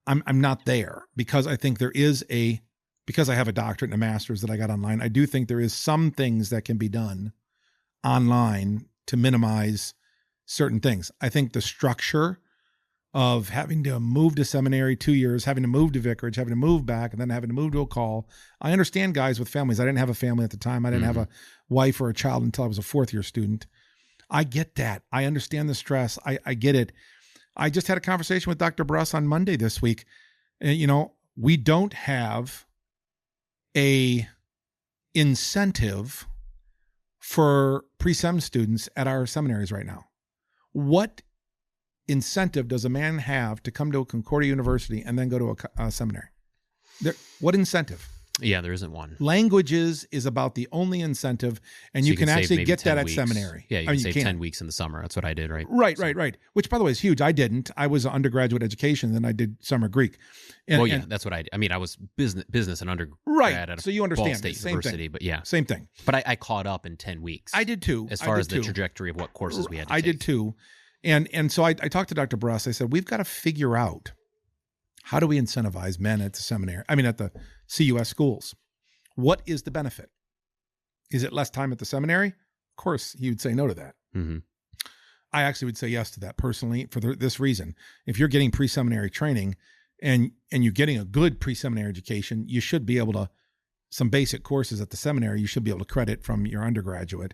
I'm not there because I think because I have a doctorate and a master's that I got online, I do think there is some things that can be done online to minimize certain things. I think the structure of having to move to seminary 2 years, having to move to vicarage, having to move back, and then having to move to a call. I understand guys with families. I didn't have a family at the time. I didn't have a wife or a child until I was a fourth-year student. I get that. I understand the stress. I get it. I just had a conversation with Dr. Bruss on Monday this week. We don't have a incentive for pre-sem students at our seminaries right now. What incentive does a man have to come to a Concordia University and then go to a seminary? What incentive? Yeah, there isn't one. Languages is about the only incentive, and so you can actually get that at seminary. Yeah, you can save 10 weeks in the summer. That's what I did, right? Right. Which, by the way, is huge. I didn't. I was undergraduate education, then I did summer Greek. That's what I did. I mean, I was business and undergrad at so you understand. Ball State Same University, thing. but yeah. Same thing. But I caught up in 10 weeks. I did too. As far as the trajectory of what courses we had to take. I did too. And so I talked to Dr. Bruss. I said, we've got to figure out, how do we incentivize men at the seminary? I mean, at the CUS schools. What is the benefit? Is it less time at the seminary? Of course, he would say no to that. Mm-hmm. I actually would say yes to that personally for this reason. If you're getting pre-seminary training and you're getting a good pre-seminary education, you should be able to, some basic courses at the seminary, you should be able to credit from your undergraduate.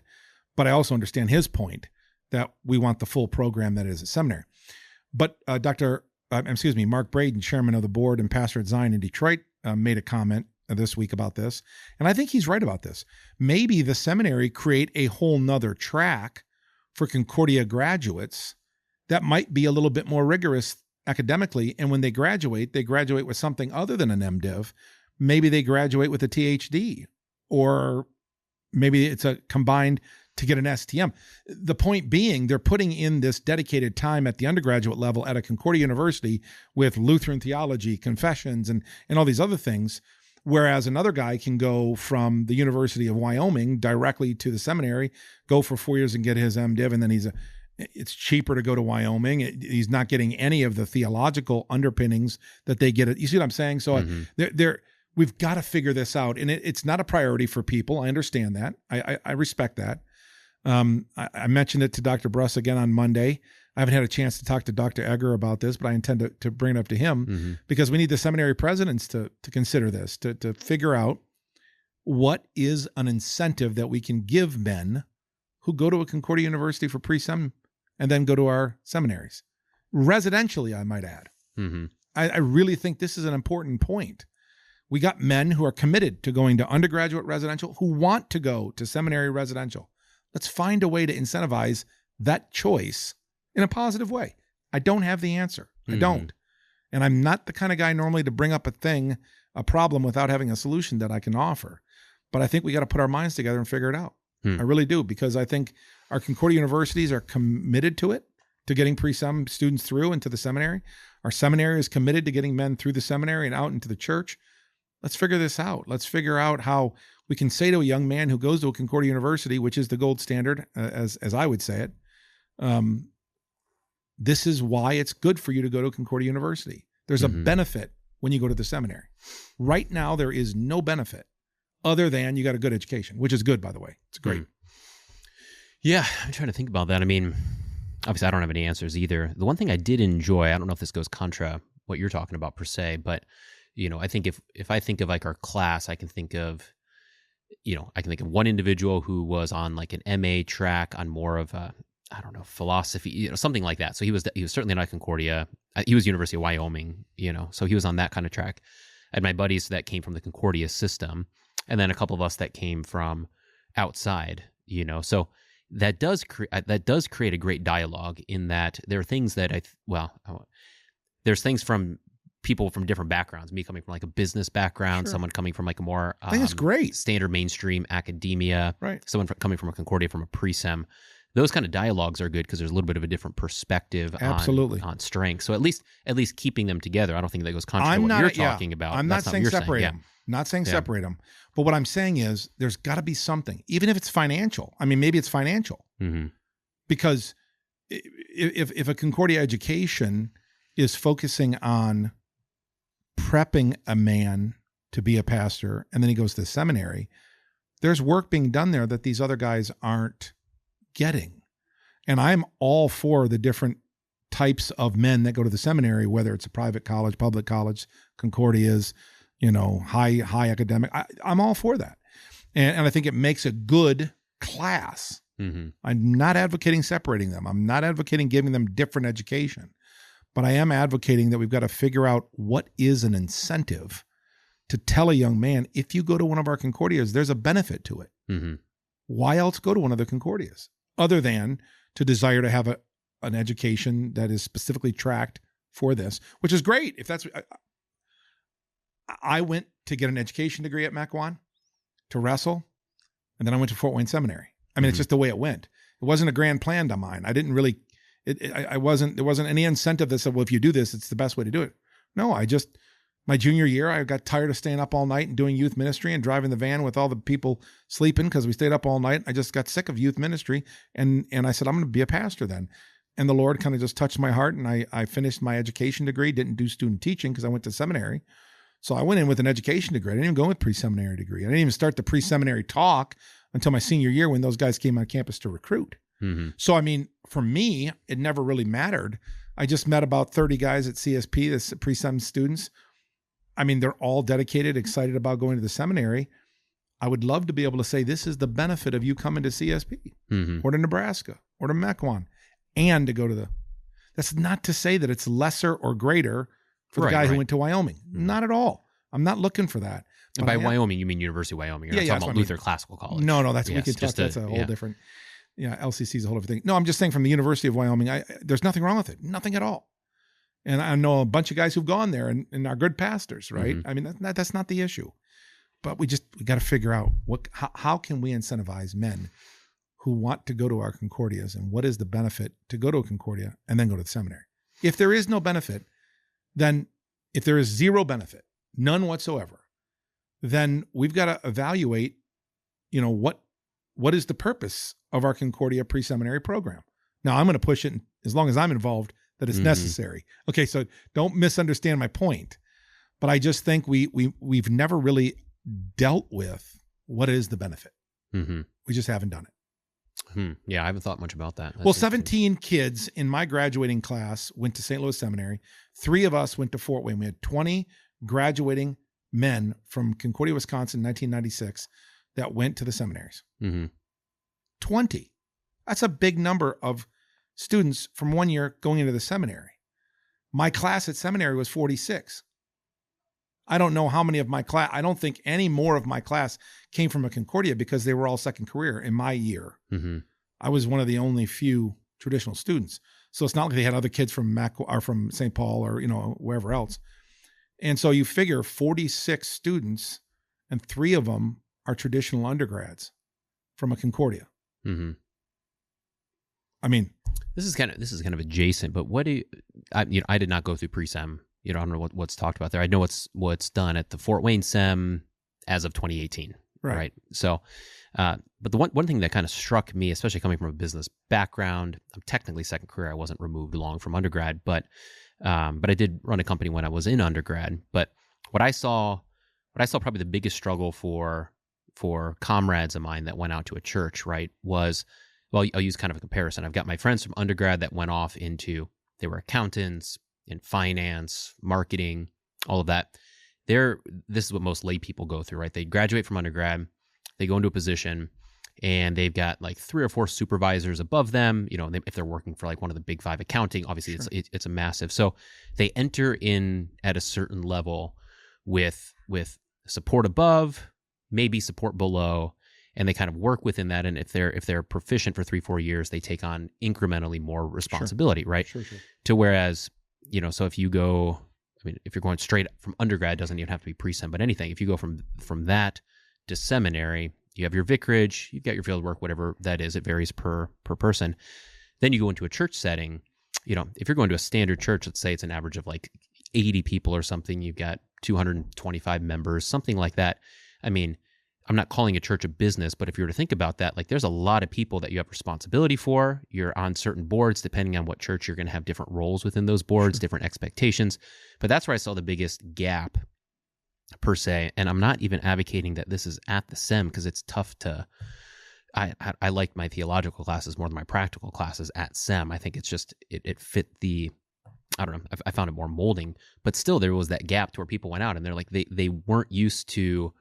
But I also understand his point that we want the full program that is at seminary. But Mark Braden, chairman of the board and pastor at Zion in Detroit, made a comment this week about this, and I think he's right about this. Maybe the seminary create a whole nother track for Concordia graduates that might be a little bit more rigorous academically, and when they graduate with something other than an MDiv. Maybe they graduate with a THD, or maybe it's a combined to get an STM. The point being, they're putting in this dedicated time at the undergraduate level at a Concordia University with Lutheran theology, confessions, and all these other things, whereas another guy can go from the University of Wyoming directly to the seminary, go for 4 years and get his MDiv, and then it's cheaper to go to Wyoming. He's not getting any of the theological underpinnings that they get. You see what I'm saying? So we've got to figure this out, and it's not a priority for people. I understand that. I respect that. I mentioned it to Dr. Bruss again on Monday. I haven't had a chance to talk to Dr. Egger about this, but I intend to bring it up to him because we need the seminary presidents to consider this, to figure out what is an incentive that we can give men who go to a Concordia University for pre-sem and then go to our seminaries. Residentially, I might add. I really think this is an important point. We got men who are committed to going to undergraduate residential, who want to go to seminary residential. Let's find a way to incentivize that choice in a positive way. I don't have the answer. I don't. And I'm not the kind of guy normally to bring up a problem without having a solution that I can offer. But I think we got to put our minds together and figure it out. I really do, because I think our Concordia universities are committed to it, to getting pre-sem students through into the seminary. Our seminary is committed to getting men through the seminary and out into the church. Let's figure this out. Let's figure out how we can say to a young man who goes to a Concordia University, which is the gold standard, as I would say it, this is why it's good for you to go to Concordia University. There's a benefit when you go to the seminary. Right now, there is no benefit other than you got a good education, which is good, by the way. It's great. Yeah, I'm trying to think about that. I mean, obviously, I don't have any answers either. The one thing I did enjoy, I don't know if this goes contra what you're talking about per se, but I think if I think of like our class, I can think of one individual who was on like an MA track on more of a, I don't know, philosophy, something like that. So he was certainly not Concordia. He was University of Wyoming, so he was on that kind of track. I had my buddies that came from the Concordia system, and then a couple of us that came from outside, so that does create a great dialogue in that there are things that there's things from people from different backgrounds, me coming from like a business background, someone coming from like a more I think it's great standard mainstream academia, right? Someone coming from a Concordia, from a pre-sem. Those kind of dialogues are good because there's a little bit of a different perspective on strength. So at least keeping them together, I don't think that goes contrary to what you're talking about. I'm not saying separate them. Not saying separate them. But what I'm saying is there's got to be something, even if it's financial. I mean, maybe it's financial. Because if a Concordia education is focusing on prepping a man to be a pastor and then he goes to the seminary, there's work being done there that these other guys aren't getting. And I'm all for the different types of men that go to the seminary, whether it's a private college, public college, Concordias, high academic. I'm all for that. And I think it makes a good class. I'm not advocating separating them. I'm not advocating giving them different education. But I am advocating that we've got to figure out what is an incentive to tell a young man, if you go to one of our Concordias, there's a benefit to it. Why else go to one of the Concordias other than to desire to have an education that is specifically tracked for this, which is great. If that's, I went to get an education degree at Mequon to wrestle, and then I went to Fort Wayne Seminary. I mean, it's just the way it went. It wasn't a grand plan on mine. I didn't really, there wasn't any incentive that said, well, if you do this, it's the best way to do it. No, my junior year, I got tired of staying up all night and doing youth ministry and driving the van with all the people sleeping because we stayed up all night. I just got sick of youth ministry. And I said, I'm going to be a pastor then. And the Lord kind of just touched my heart. And I finished my education degree, didn't do student teaching because I went to seminary. So I went in with an education degree. I didn't even go with pre-seminary degree. I didn't even start the pre-seminary talk until my senior year when those guys came on campus to recruit. So, I mean, for me, it never really mattered. I just met about 30 guys at CSP, the pre-sem students. I mean, they're all dedicated, excited about going to the seminary. I would love to be able to say, this is the benefit of you coming to CSP or to Nebraska or to Mequon and to go to that's not to say that it's lesser or greater for the guy who went to Wyoming. Not at all. I'm not looking for that. And by Wyoming, you mean University of Wyoming. You're not talking about Luther Classical College. No, that's we could talk. That's a whole different. Yeah, LCC is a whole different thing. No, I'm just saying from the University of Wyoming, there's nothing wrong with it. Nothing at all. And I know a bunch of guys who've gone there and are good pastors, right? I mean, that's not the issue. But we got to figure out how can we incentivize men who want to go to our Concordias, and what is the benefit to go to a Concordia and then go to the seminary? If there is no benefit, then if there is zero benefit, none whatsoever, then we've got to evaluate, what is the purpose of our Concordia pre-seminary program? Now, I'm going to push it as long as I'm involved that it's necessary. Okay, so don't misunderstand my point, but I just think we've never really dealt with what is the benefit. We just haven't done it. Yeah, I haven't thought much about that. Well, 17 kids in my graduating class went to St. Louis Seminary. 3 of us went to Fort Wayne. We had 20 graduating men from Concordia, Wisconsin, 1996, that went to the seminaries. 20. That's a big number of students from one year going into the seminary. My class at seminary was 46. I don't know how many of my class, I don't think any more of my class came from a Concordia because they were all second career in my year. I was one of the only few traditional students. So it's not like they had other kids from or from St. Paul or, wherever else. And so you figure 46 students and 3 of them are traditional undergrads from a Concordia. I mean, this is kind of adjacent, but I did not go through pre-sem. I don't know what's talked about there. I know what's done at the Fort Wayne Sem as of 2018. Right. So, but the one thing that kind of struck me, especially coming from a business background, I'm technically second career. I wasn't removed long from undergrad, but I did run a company when I was in undergrad. But what I saw probably the biggest struggle for comrades of mine that went out to a church, right, was, well, I'll use kind of a comparison. I've got my friends from undergrad that went off they were accountants in finance, marketing, all of that. This is what most lay people go through, right? They graduate from undergrad, they go into a position, and they've got like 3 or 4 supervisors above them. If they're working for like one of the big 5 accounting, obviously it's a massive. So they enter in at a certain level with support above, maybe support below, and they kind of work within that. And if they're proficient for 3-4 years, they take on incrementally more responsibility, right? Sure. To whereas, so if you go, if you're going straight from undergrad, doesn't even have to be pre-sem, but anything. If you go from that to seminary, you have your vicarage, you've got your field work, whatever that is. It varies per person. Then you go into a church setting. If you're going to a standard church, let's say it's an average of like 80 people or something, you've got 225 members, something like that. I'm not calling a church a business, but if you were to think about that, like there's a lot of people that you have responsibility for. You're on certain boards, depending on what church, you're going to have different roles within those boards, different expectations. But that's where I saw the biggest gap per se. And I'm not even advocating that this is at the SEM because it's tough to, I like my theological classes more than my practical classes at SEM. I think it's just, it fit I don't know, I found it more molding, but still there was that gap to where people went out and they're like, they weren't used to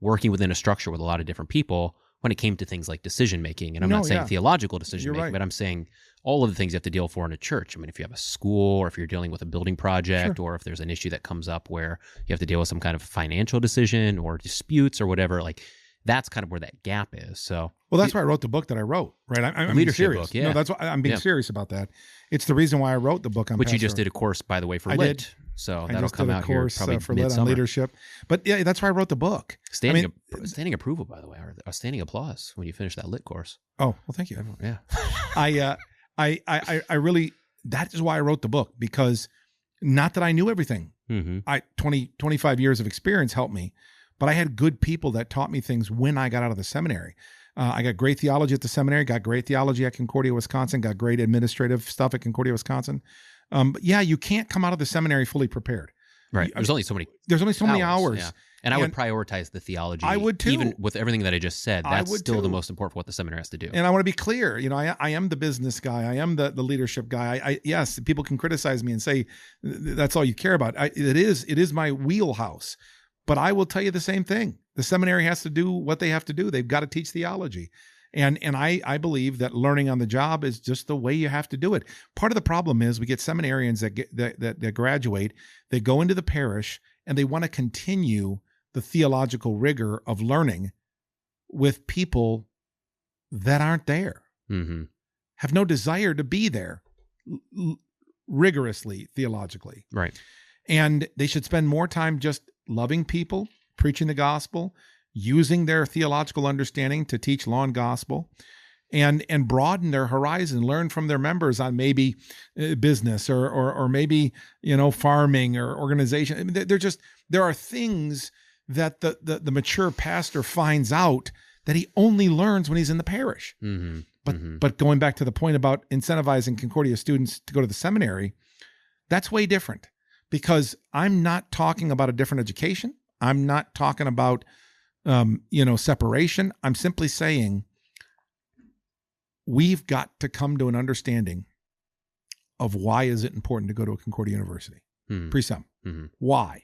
working within a structure with a lot of different people when it came to things like decision-making. And I'm not saying theological decision-making, but I'm saying all of the things you have to deal for in a church. If you have a school or if you're dealing with a building project or if there's an issue that comes up where you have to deal with some kind of financial decision or disputes or whatever, like that's kind of where that gap is. So, well, that's why I wrote the book that I wrote, right? I'm leadership serious. book, yeah. No, that's why I'm being serious about that. It's the reason why I wrote the book on Which you just did a course, by the way, for Lit. Did. So that'll come out here probably for Lit on leadership. But yeah, that's why I wrote the book. Standing approval, by the way, or a standing applause when you finish that Lit course. Oh, well, thank you. Yeah. I really, that is why I wrote the book, because not that I knew everything. 25 years of experience helped me, but I had good people that taught me things when I got out of the seminary. I got great theology at the seminary, got great theology at Concordia, Wisconsin, got great administrative stuff at Concordia, Wisconsin. But yeah, you can't come out of the seminary fully prepared. Right. There's only so many hours. Yeah. And I would prioritize the theology. I would too. Even with everything that I just said, that's still the most important for what the seminary has to do. And I want to be clear. I am the business guy. I am the leadership guy. Yes, people can criticize me and say that's all you care about. It is my wheelhouse. But I will tell you the same thing. The seminary has to do what they have to do. They've got to teach theology. And I believe that learning on the job is just the way you have to do it. Part of the problem is we get seminarians that graduate, they go into the parish, and they want to continue the theological rigor of learning with people that aren't there, have no desire to be there rigorously, theologically. Right. And they should spend more time just loving people, preaching the gospel, using their theological understanding to teach law and gospel, and broaden their horizon, learn from their members on maybe business or maybe, farming or organization. I mean, there are things that the mature pastor finds out that he only learns when he's in the parish. But going back to the point about incentivizing Concordia students to go to the seminary, that's way different, because I'm not talking about a different education. I'm not talking about, separation. I'm simply saying we've got to come to an understanding of why is it important to go to a Concordia University. Pre-sem. Why?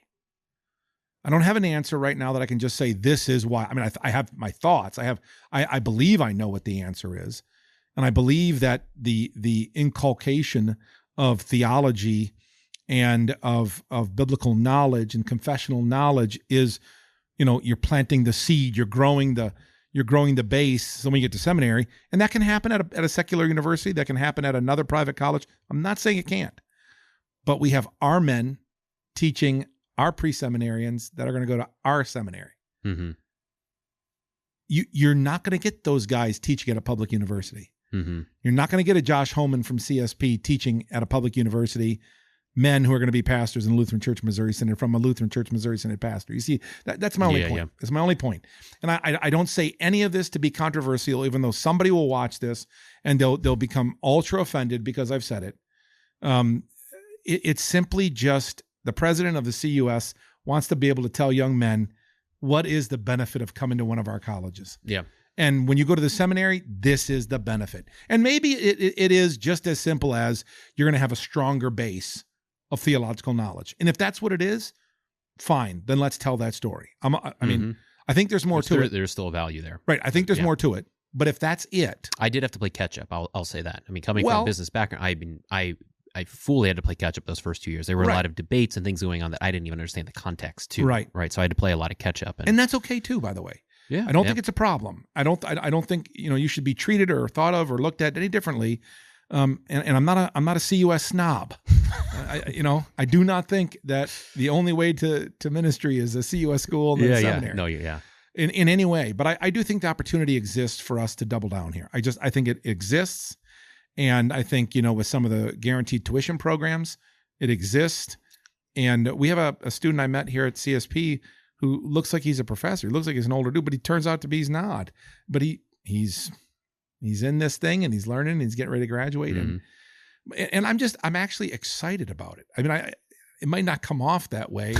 I don't have an answer right now that I can just say, this is why. I mean, I have my thoughts. I believe I know what the answer is. And I believe that the inculcation of theology and of biblical knowledge and confessional knowledge is, you're planting the seed, you're growing the base. So when you get to seminary, and that can happen at a secular university, that can happen at another private college. I'm not saying it can't, but we have our men teaching our pre-seminarians that are going to go to our seminary. You're not going to get those guys teaching at a public university. You're not going to get a Josh Homan from CSP teaching at a public university, men who are going to be pastors in the Lutheran Church Missouri Synod from a Lutheran Church Missouri Synod pastor. You see, that's my only point. Yeah. That's my only point. And I don't say any of this to be controversial, even though somebody will watch this and they'll become ultra offended because I've said it. It's simply just the president of the CUS wants to be able to tell young men what is the benefit of coming to one of our colleges. Yeah. And when you go to the seminary, this is the benefit. And maybe it is just as simple as you're going to have a stronger base of theological knowledge. And if that's what it is, fine. Then let's tell that story. I mean, I think there's more to it. There's still a value there. Right. I think there's more to it. But if that's it. I did have to play catch up. I'll say that. I mean, coming from a business background, I fully had to play catch up those first 2 years. There were a lot of debates and things going on that I didn't even understand the context to. Right. So I had to play a lot of catch up. And that's okay too, by the way. Yeah, I don't think it's a problem. I don't think you should be treated or thought of or looked at any differently. And I'm not a CUS snob. I do not think that the only way to ministry is a CUS school and a seminary. In any way. But I do think the opportunity exists for us to double down here. I think it exists, and I think with some of the guaranteed tuition programs, it exists. And we have a student I met here at CSP who looks like he's a professor. He looks like he's an older dude, but he turns out to be he's not. But he's in this thing and he's learning and he's getting ready to graduate. And I'm actually excited about it. I mean, it might not come off that way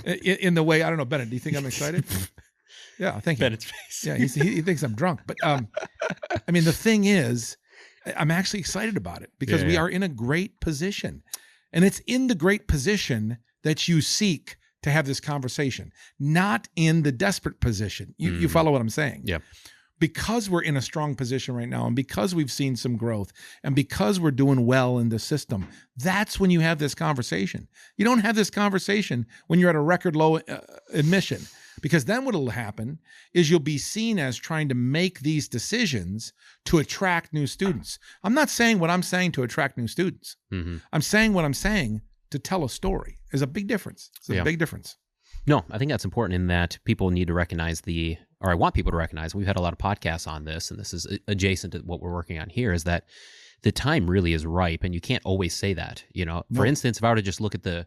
in the way, I don't know, Bennett, do you think I'm excited? Yeah, thank you. Bennett's face. Yeah, he thinks I'm drunk. But I mean, the thing is, I'm actually excited about it because we are in a great position. And it's in the great position that you seek to have this conversation, not in the desperate position. You follow what I'm saying? Yeah. Because we're in a strong position right now, and because we've seen some growth, and because we're doing well in the system, that's when you have this conversation. You don't have this conversation when you're at a record low admission, because then what will happen is you'll be seen as trying to make these decisions to attract new students. I'm not saying what I'm saying to attract new students. I'm saying what I'm saying to tell a story. There's a big difference. It's a big difference. No, I think that's important in that people need to recognize I want people to recognize, we've had a lot of podcasts on this, and this is adjacent to what we're working on here, is that the time really is ripe, and you can't always say that. For instance, if I were to just look at the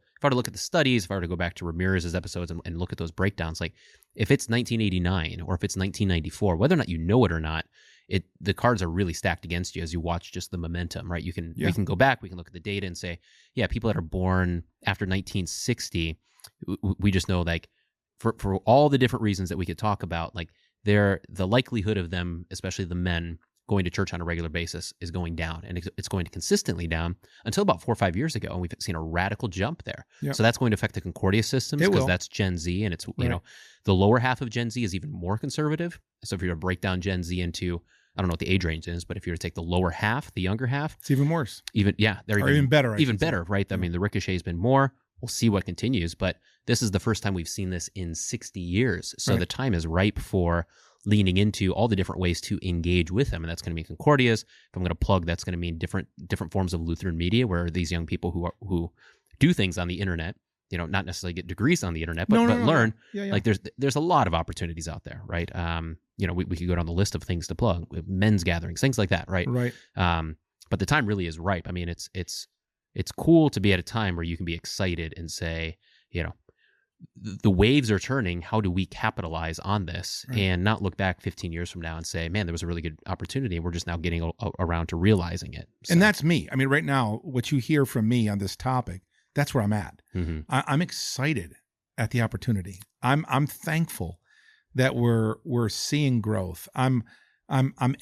studies, if I were to go back to Ramirez's episodes and look at those breakdowns, like if it's 1989 or if it's 1994, whether or not you know it or not, the cards are really stacked against you as you watch just the momentum, right? We can go back, we can look at the data and say, people that are born after 1960, we just know, like, for all the different reasons that we could talk about, like the likelihood of them, especially the men, going to church on a regular basis is going down, and it's going to consistently down until about 4 or 5 years ago, and we've seen a radical jump there. Yep. So that's going to affect the Concordia systems because that's Gen Z, and it's the lower half of Gen Z is even more conservative. So if you're to break down Gen Z into, I don't know what the age range is, but if you were to take the lower half, the younger half, it's even worse. They're even better. Even better, right? I mean, the ricochet has been more. we'll see what continues. But this is the first time we've seen this in 60 years. So the time is ripe for leaning into all the different ways to engage with them. And that's going to mean Concordias. If I'm going to plug, that's going to mean different forms of Lutheran media, where these young people who do things on the internet, not necessarily get degrees on the internet, but learn. Yeah. Like there's a lot of opportunities out there, right? We could go down the list of things to plug, men's gatherings, things like that, right? Right. But the time really is ripe. I mean, it's cool to be at a time where you can be excited and say, the waves are turning. How do we capitalize on this and not look back 15 years from now and say, man, there was a really good opportunity, and we're just now getting around to realizing it. So. And that's me. I mean, right now, what you hear from me on this topic, that's where I'm at. Mm-hmm. I'm excited at the opportunity. I'm thankful that we're seeing growth. I'm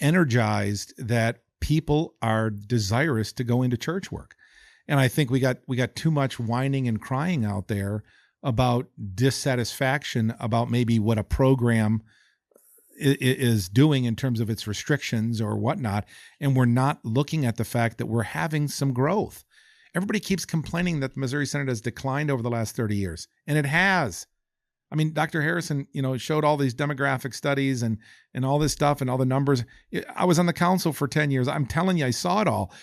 energized that people are desirous to go into church work. And I think we got too much whining and crying out there about dissatisfaction about maybe what a program is doing in terms of its restrictions or whatnot. And we're not looking at the fact that we're having some growth. Everybody keeps complaining that the Missouri Synod has declined over the last 30 years, and it has. I mean, Dr. Harrison, showed all these demographic studies and all this stuff and all the numbers. I was on the council for 10 years. I'm telling you, I saw it all.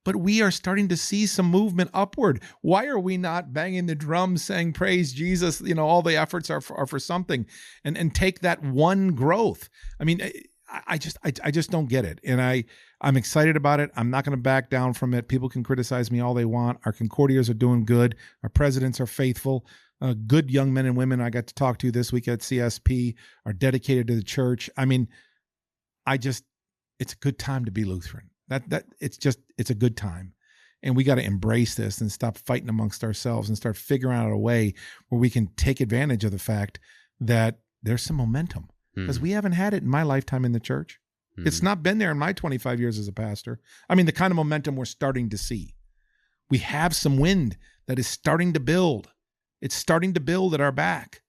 But we are starting to see some movement upward. Why are we not banging the drums saying, praise Jesus? All the efforts are for something, and take that one growth. I mean, I just don't get it. And I'm excited about it. I'm not going to back down from it. People can criticize me all they want. Our Concordias are doing good. Our presidents are faithful. Good young men and women I got to talk to this week at CSP are dedicated to the church. I mean, it's a good time to be Lutheran. It's a good time. And we got to embrace this and stop fighting amongst ourselves and start figuring out a way where we can take advantage of the fact that there's some momentum, because we haven't had it in my lifetime in the church. It's not been there in my 25 years as a pastor. I mean, the kind of momentum we're starting to see. We have some wind that is starting to build. It's starting to build at our back.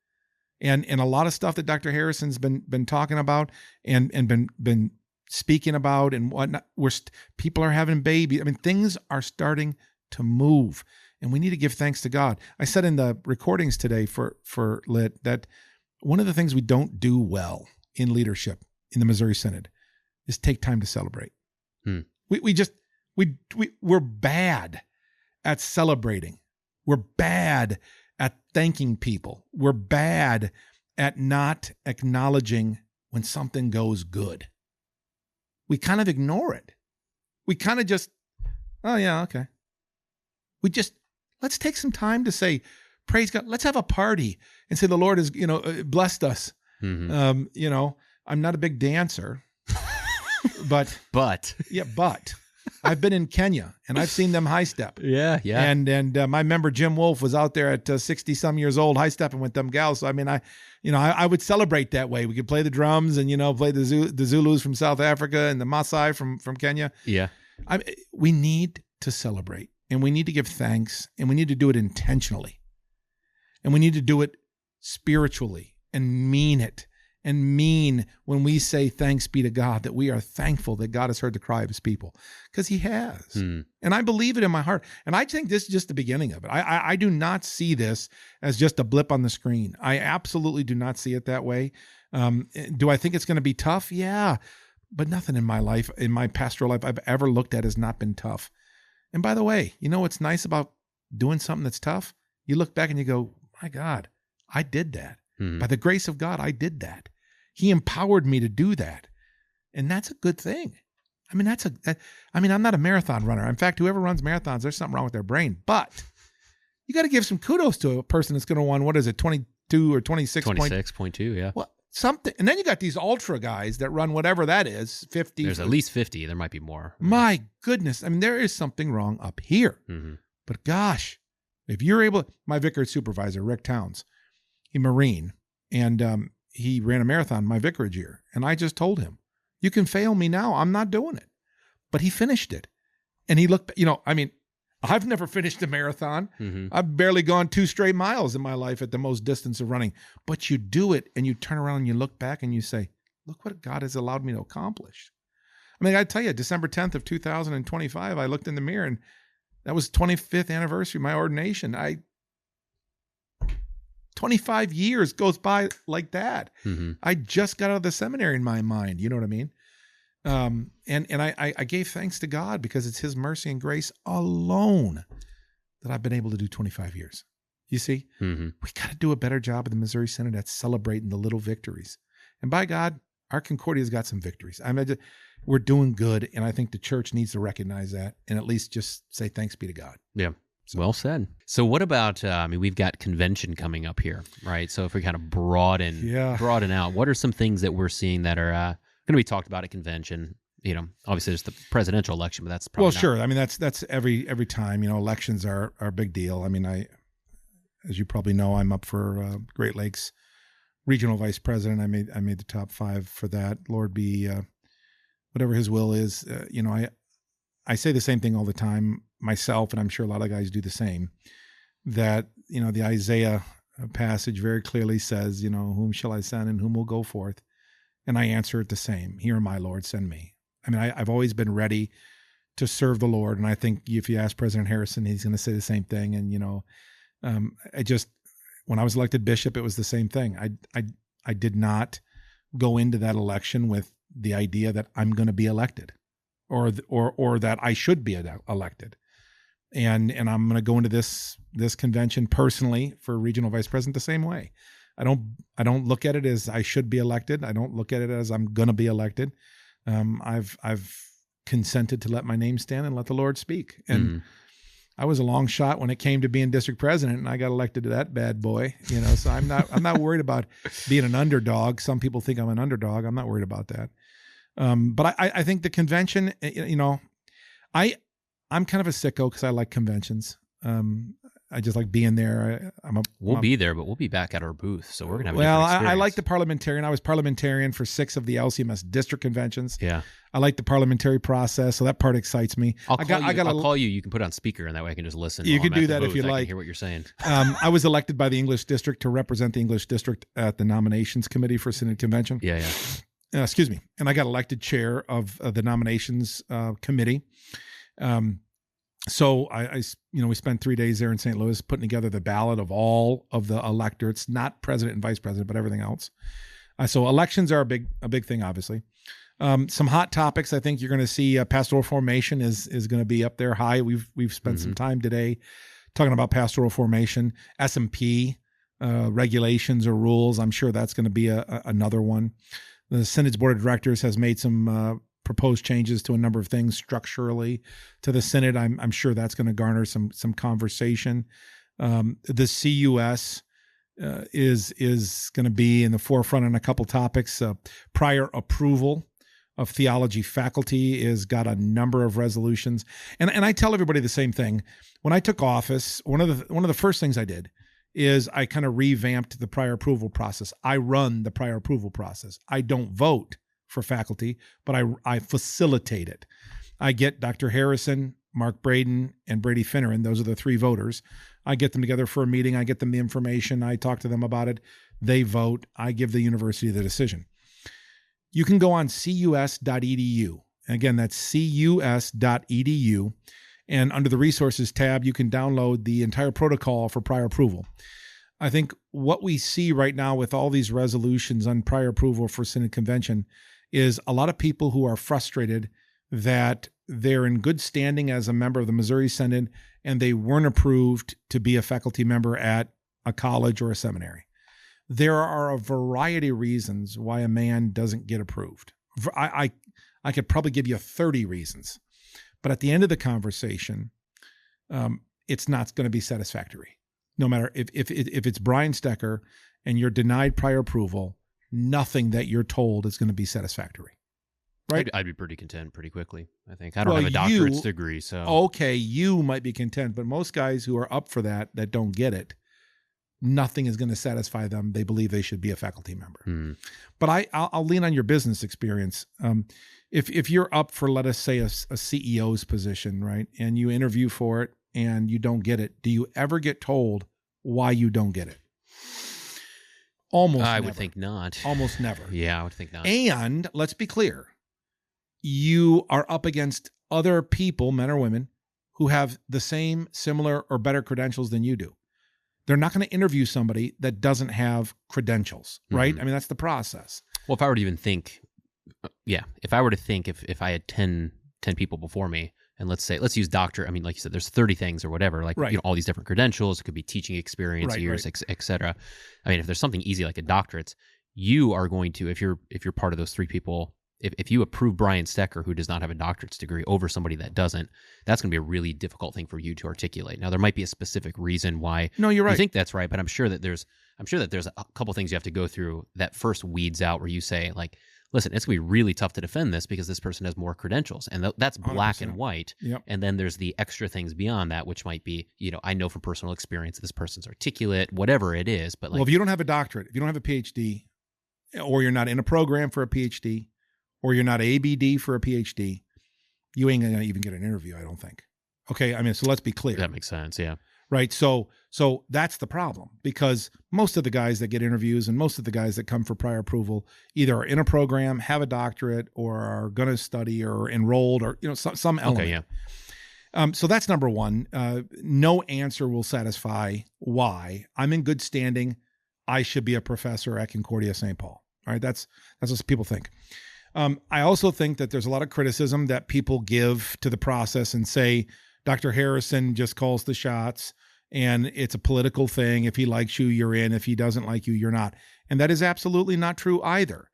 And a lot of stuff that Dr. Harrison's been talking about and been speaking about and whatnot, people are having babies. I mean, things are starting to move, and we need to give thanks to God. I said in the recordings today for Lit that one of the things we don't do well in leadership in the Missouri Synod is take time to celebrate. We're bad at celebrating. We're bad at thanking people. We're bad at not acknowledging when something goes good. We kind of ignore it. We kind of just, oh yeah, okay. Let's take some time to say, praise God. Let's have a party and say the Lord has, blessed us. Mm-hmm. I'm not a big dancer, but I've been in Kenya and I've seen them high step. Yeah. And my member Jim Wolf was out there at 60 some years old high stepping with them gals. So I mean, I would celebrate that way. We could play the drums and play the Zulus from South Africa and the Maasai from Kenya. Yeah. We need to celebrate, and we need to give thanks, and we need to do it intentionally, and we need to do it spiritually and mean it. And mean when we say thanks be to God, that we are thankful that God has heard the cry of his people, because he has. And I believe it in my heart. And I think this is just the beginning of it. I do not see this as just a blip on the screen. I absolutely do not see it that way. Do I think it's going to be tough? Yeah. But nothing in my life, in my pastoral life I've ever looked at has not been tough. And by the way, what's nice about doing something that's tough? You look back and you go, my God, I did that. By the grace of God, I did that. He empowered me to do that. And that's a good thing. I mean, I'm not a marathon runner. In fact, whoever runs marathons, there's something wrong with their brain. But you got to give some kudos to a person that's going to run, 22 or 26? 26.2, yeah. Well, something. And then you got these ultra guys that run whatever that is, 50. There's at least 50. There might be more. My goodness. I mean, there is something wrong up here. Mm-hmm. But gosh, if you're able, my vicarage supervisor, Rick Towns, he's a Marine, and he ran a marathon my vicarage year. And I just told him, you can fail me now. I'm not doing it. But he finished it. And he looked, I've never finished a marathon. Mm-hmm. I've barely gone 2 straight miles in my life at the most distance of running. But you do it, and you turn around and you look back and you say, look what God has allowed me to accomplish. I mean, I tell you, December 10th of 2025, I looked in the mirror, and that was 25th anniversary of my ordination. 25 years goes by like that. Mm-hmm. I just got out of the seminary in my mind. You know what I mean? And I gave thanks to God because it's his mercy and grace alone that I've been able to do 25 years. You see, Mm-hmm. we got to do a better job in the Missouri Synod at celebrating the little victories. And by God, our Concordia's got some victories. I mean, we're doing good. And I think the church needs to recognize that and at least just say thanks be to God. Yeah. Well said. So what about, we've got convention coming up here, right? So if we kind of broaden out, what are some things that we're seeing that are going to be talked about at convention? Obviously there's the presidential election, but that's probably sure. I mean, that's every time, elections are a big deal. I mean, as you probably know, I'm up for Great Lakes regional vice president. I made the top 5 for that. Lord be, whatever his will is. I say the same thing all the time myself, and I'm sure a lot of guys do the same, that, the Isaiah passage very clearly says, whom shall I send and whom will go forth? And I answer it the same. Here am I, Lord, send me. I mean, I've always been ready to serve the Lord. And I think if you ask President Harrison, he's going to say the same thing. And, when I was elected bishop, it was the same thing. I did not go into that election with the idea that I'm going to be elected or that I should be elected. And I'm going to go into this convention personally for regional vice president the same way. I don't look at it as I should be elected. I don't look at it as I'm going to be elected. I've consented to let my name stand and let the Lord speak. And I was a long shot when it came to being district president, and I got elected to that bad boy. So I'm not worried about being an underdog. Some people think I'm an underdog. I'm not worried about that. But I think the convention, I'm kind of a sicko because I like conventions. I just like being there. We'll be there, but we'll be back at our booth, so we're gonna have. I like the parliamentarian. I was parliamentarian for 6 of the LCMS district conventions. Yeah, I like the parliamentary process, so that part excites me. I'll call you. You can put it on speaker, and that way I can just listen. You can do that if you like. I can hear what you're saying. I was elected by the English district to represent the English district at the nominations committee for Synod convention. Yeah. Excuse me, and I got elected chair of the nominations committee. So we spent 3 days there in St. Louis putting together the ballot of all of the electorates, not president and vice president, but everything else. So elections are a big thing, obviously. Some hot topics. I think you're going to see pastoral formation is going to be up there high. We've spent some time today talking about pastoral formation, S&P regulations or rules. I'm sure that's going to be another one. The Synod's board of directors has made some proposed changes to a number of things structurally to the Synod. I'm sure that's going to garner some conversation. The CUS is going to be in the forefront on a couple topics. Prior approval of theology faculty is got a number of resolutions, and I tell everybody the same thing. When I took office, one of the first things I did is I kind of revamped the prior approval process. I run the prior approval process. I don't vote for faculty, but I facilitate it. I get Dr. Harrison, Mark Braden, and Brady Finneran. Those are the 3 voters. I get them together for a meeting. I get them the information. I talk to them about it. They vote. I give the university the decision. You can go on cus.edu. Again, that's cus.edu. And under the resources tab, you can download the entire protocol for prior approval. I think what we see right now with all these resolutions on prior approval for Synod convention is a lot of people who are frustrated that they're in good standing as a member of the Missouri Synod and they weren't approved to be a faculty member at a college or a seminary. There are a variety of reasons why a man doesn't get approved. I could probably give you 30 reasons, but at the end of the conversation, it's not going to be satisfactory. No matter if it's bryan.stecker and you're denied prior approval, nothing that you're told is going to be satisfactory. Right? I'd be pretty content pretty quickly, I think. I don't have a doctorate's degree, so. Okay, you might be content, but most guys who are up for that don't get it, nothing is going to satisfy them. They believe they should be a faculty member. But I'll lean on your business experience. If you're up for, let us say, a CEO's position, right, and you interview for it and you don't get it, do you ever get told why you don't get it? Almost I never. would think not. Almost never. Yeah, I would think not. And let's be clear. You are up against other people, men or women, who have the same, similar, or better credentials than you do. Mm-hmm. They're not going to interview somebody that doesn't have credentials, right? I mean, that's the process. Well, if I were to even think, if I were to think if I had 10 people before me, and let's use doctor, I mean, like you said, there's 30 things or whatever, like, all these different credentials, it could be teaching experience, years, et cetera. I mean, if there's something easy like a doctorate, you are going to, if you're part of those 3 people, if you approve Bryan Stecker, who does not have a doctorate's degree, over somebody that doesn't, that's going to be a really difficult thing for you to articulate. Now, there might be a specific reason why you're right. you think that's right, but I'm sure that there's a couple things you have to go through that first weeds out where you say, like, listen, it's going to be really tough to defend this because this person has more credentials, and that's black 100%. And white. Yep. And then there's the extra things beyond that, which might be, I know from personal experience this person's articulate, whatever it is. But if you don't have a doctorate, if you don't have a PhD, or you're not in a program for a PhD, or you're not ABD for a PhD, you ain't going to even get an interview, I don't think. Okay, I mean, so let's be clear. That makes sense, yeah. Right, so that's the problem, because most of the guys that get interviews and most of the guys that come for prior approval either are in a program, have a doctorate, or are going to study or enrolled, or some element. Okay, yeah. So that's number one. No answer will satisfy why I'm in good standing. I should be a professor at Concordia St. Paul. All right, that's what people think. I also think that there's a lot of criticism that people give to the process and say, Dr. Harrison just calls the shots and it's a political thing. If he likes you, you're in. If he doesn't like you, you're not. And that is absolutely not true either.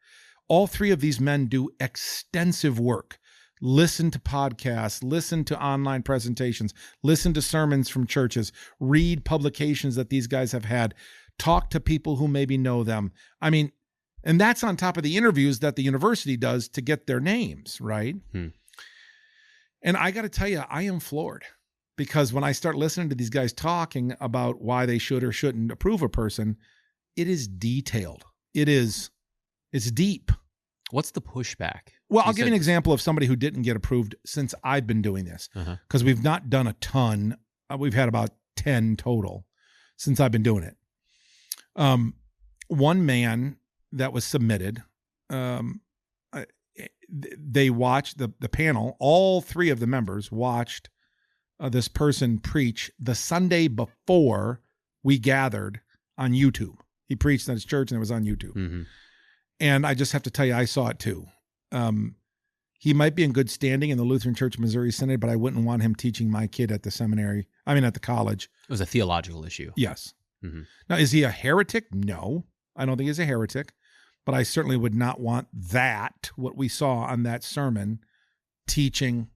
All 3 of these men do extensive work. Listen to podcasts, listen to online presentations, listen to sermons from churches, read publications that these guys have had, talk to people who maybe know them. I mean, and that's on top of the interviews that the university does to get their names, right? And I got to tell you, I am floored, because when I start listening to these guys talking about why they should or shouldn't approve a person, it is detailed. It's deep. What's the pushback? Well, I'll give you an example of somebody who didn't get approved since I've been doing this, because we've not done a ton. We've had about 10 total since I've been doing it. One man that was submitted, they watched the panel. All 3 of the members watched this person preach the Sunday before we gathered on YouTube. He preached at his church and it was on YouTube. Mm-hmm. And I just have to tell you, I saw it too. He might be in good standing in the Lutheran Church Missouri Synod, but I wouldn't want him teaching my kid at the seminary. I mean, at the college. It was a theological issue. Yes. Mm-hmm. Now, is he a heretic? No, I don't think he's a heretic. But I certainly would not want what we saw on that sermon, teaching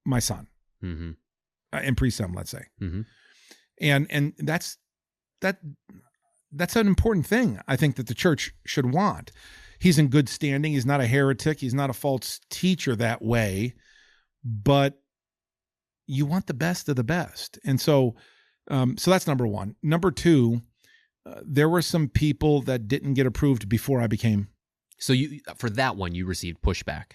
my son in pre-sem, let's say. Mm-hmm. And that's an important thing, I think, that the church should want. He's in good standing. He's not a heretic. He's not a false teacher that way. But you want the best of the best. And so that's number one. Number 2, there were some people that didn't get approved before I became. So for that one, you received pushback.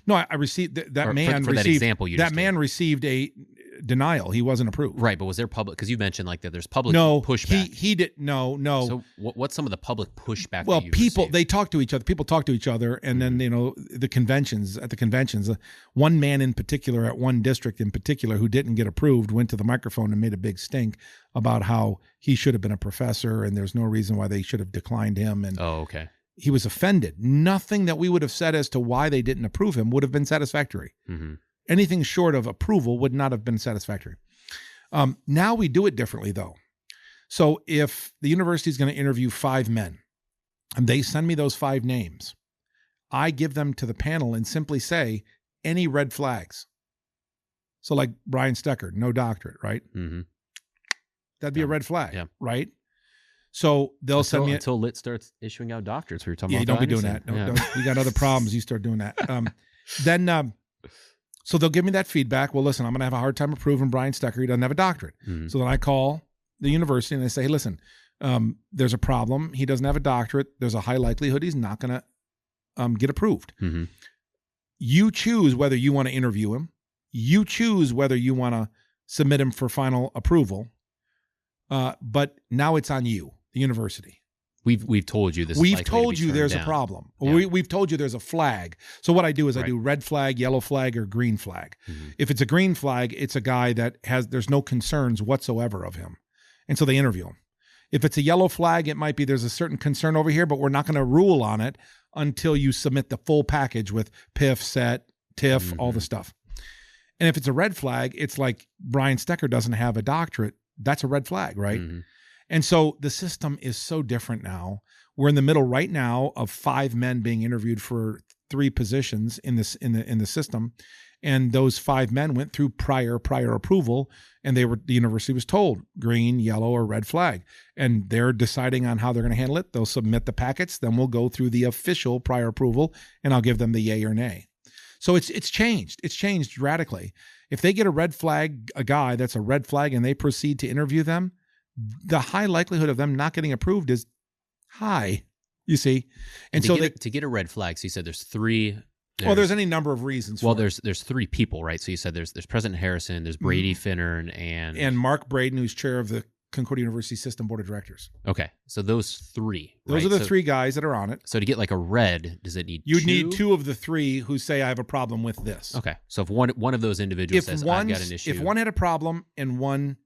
No, I received that man. For that example, that man received a denial. He wasn't approved. Right, but was there public? Because you mentioned like that there's public pushback. He did no. So what's some of the public pushback? Well, that you people received? They talk to each other. People talk to each other, and then at the conventions, one man in particular at one district in particular who didn't get approved went to the microphone and made a big stink about how he should have been a professor, and there's no reason why they should have declined him. And okay. He was offended. Nothing that we would have said as to why they didn't approve him would have been satisfactory. Mm-hmm. Anything short of approval would not have been satisfactory. Now we do it differently, though. So if the university is going to interview 5 men and they send me those 5 names, I give them to the panel and simply say, any red flags? So like Bryan Stecker, no doctorate, right? Mm-hmm. That'd be a red flag, yeah. right? So they'll send me until Lit starts issuing out doctorates. We were talking about. Don't be doing that. Don't. We got other problems. You start doing that. So they'll give me that feedback. Well, listen, I'm going to have a hard time approving Bryan Stecker. He doesn't have a doctorate. Mm-hmm. So then I call the university and I say, hey, listen, there's a problem. He doesn't have a doctorate. There's a high likelihood he's not going to get approved. Mm-hmm. You choose whether you want to interview him. You choose whether you want to submit him for final approval. But now it's on you, the university. We've told you this. We've told you there's a problem. Yeah. We've told you there's a flag. So what I do is I do red flag, yellow flag, or green flag. Mm-hmm. If it's a green flag, it's a guy that there's no concerns whatsoever of him. And so they interview them. If it's a yellow flag, it might be there's a certain concern over here, but we're not going to rule on it until you submit the full package with PIF, SET, TIF, all the stuff. And if it's a red flag, it's like Bryan.stecker doesn't have a doctorate. That's a red flag, right? And so the system is so different now. We're in the middle right now of 5 men being interviewed for 3 positions in the system. And those 5 men went through prior approval, and the university was told green, yellow, or red flag. And they're deciding on how they're going to handle it. They'll submit the packets, then we'll go through the official prior approval, and I'll give them the yay or nay. So it's changed. It's changed radically. If they get a red flag, a guy that's a red flag, and they proceed to interview them, the high likelihood of them not getting approved is high, you see. And so to get a red flag, so you said there's 3. There's any number of reasons. There's 3 people, right? So you said there's President Harrison, there's Brady Finnern, and Mark Braden, who's chair of the Concordia University System Board of Directors. Okay, so those 3. Those are the 3 guys that are on it. So to get like a red, does it need? You'd need 2 of the 3 who say I have a problem with this. Okay, so if one of those individuals says I've got an issue, if one had a problem and one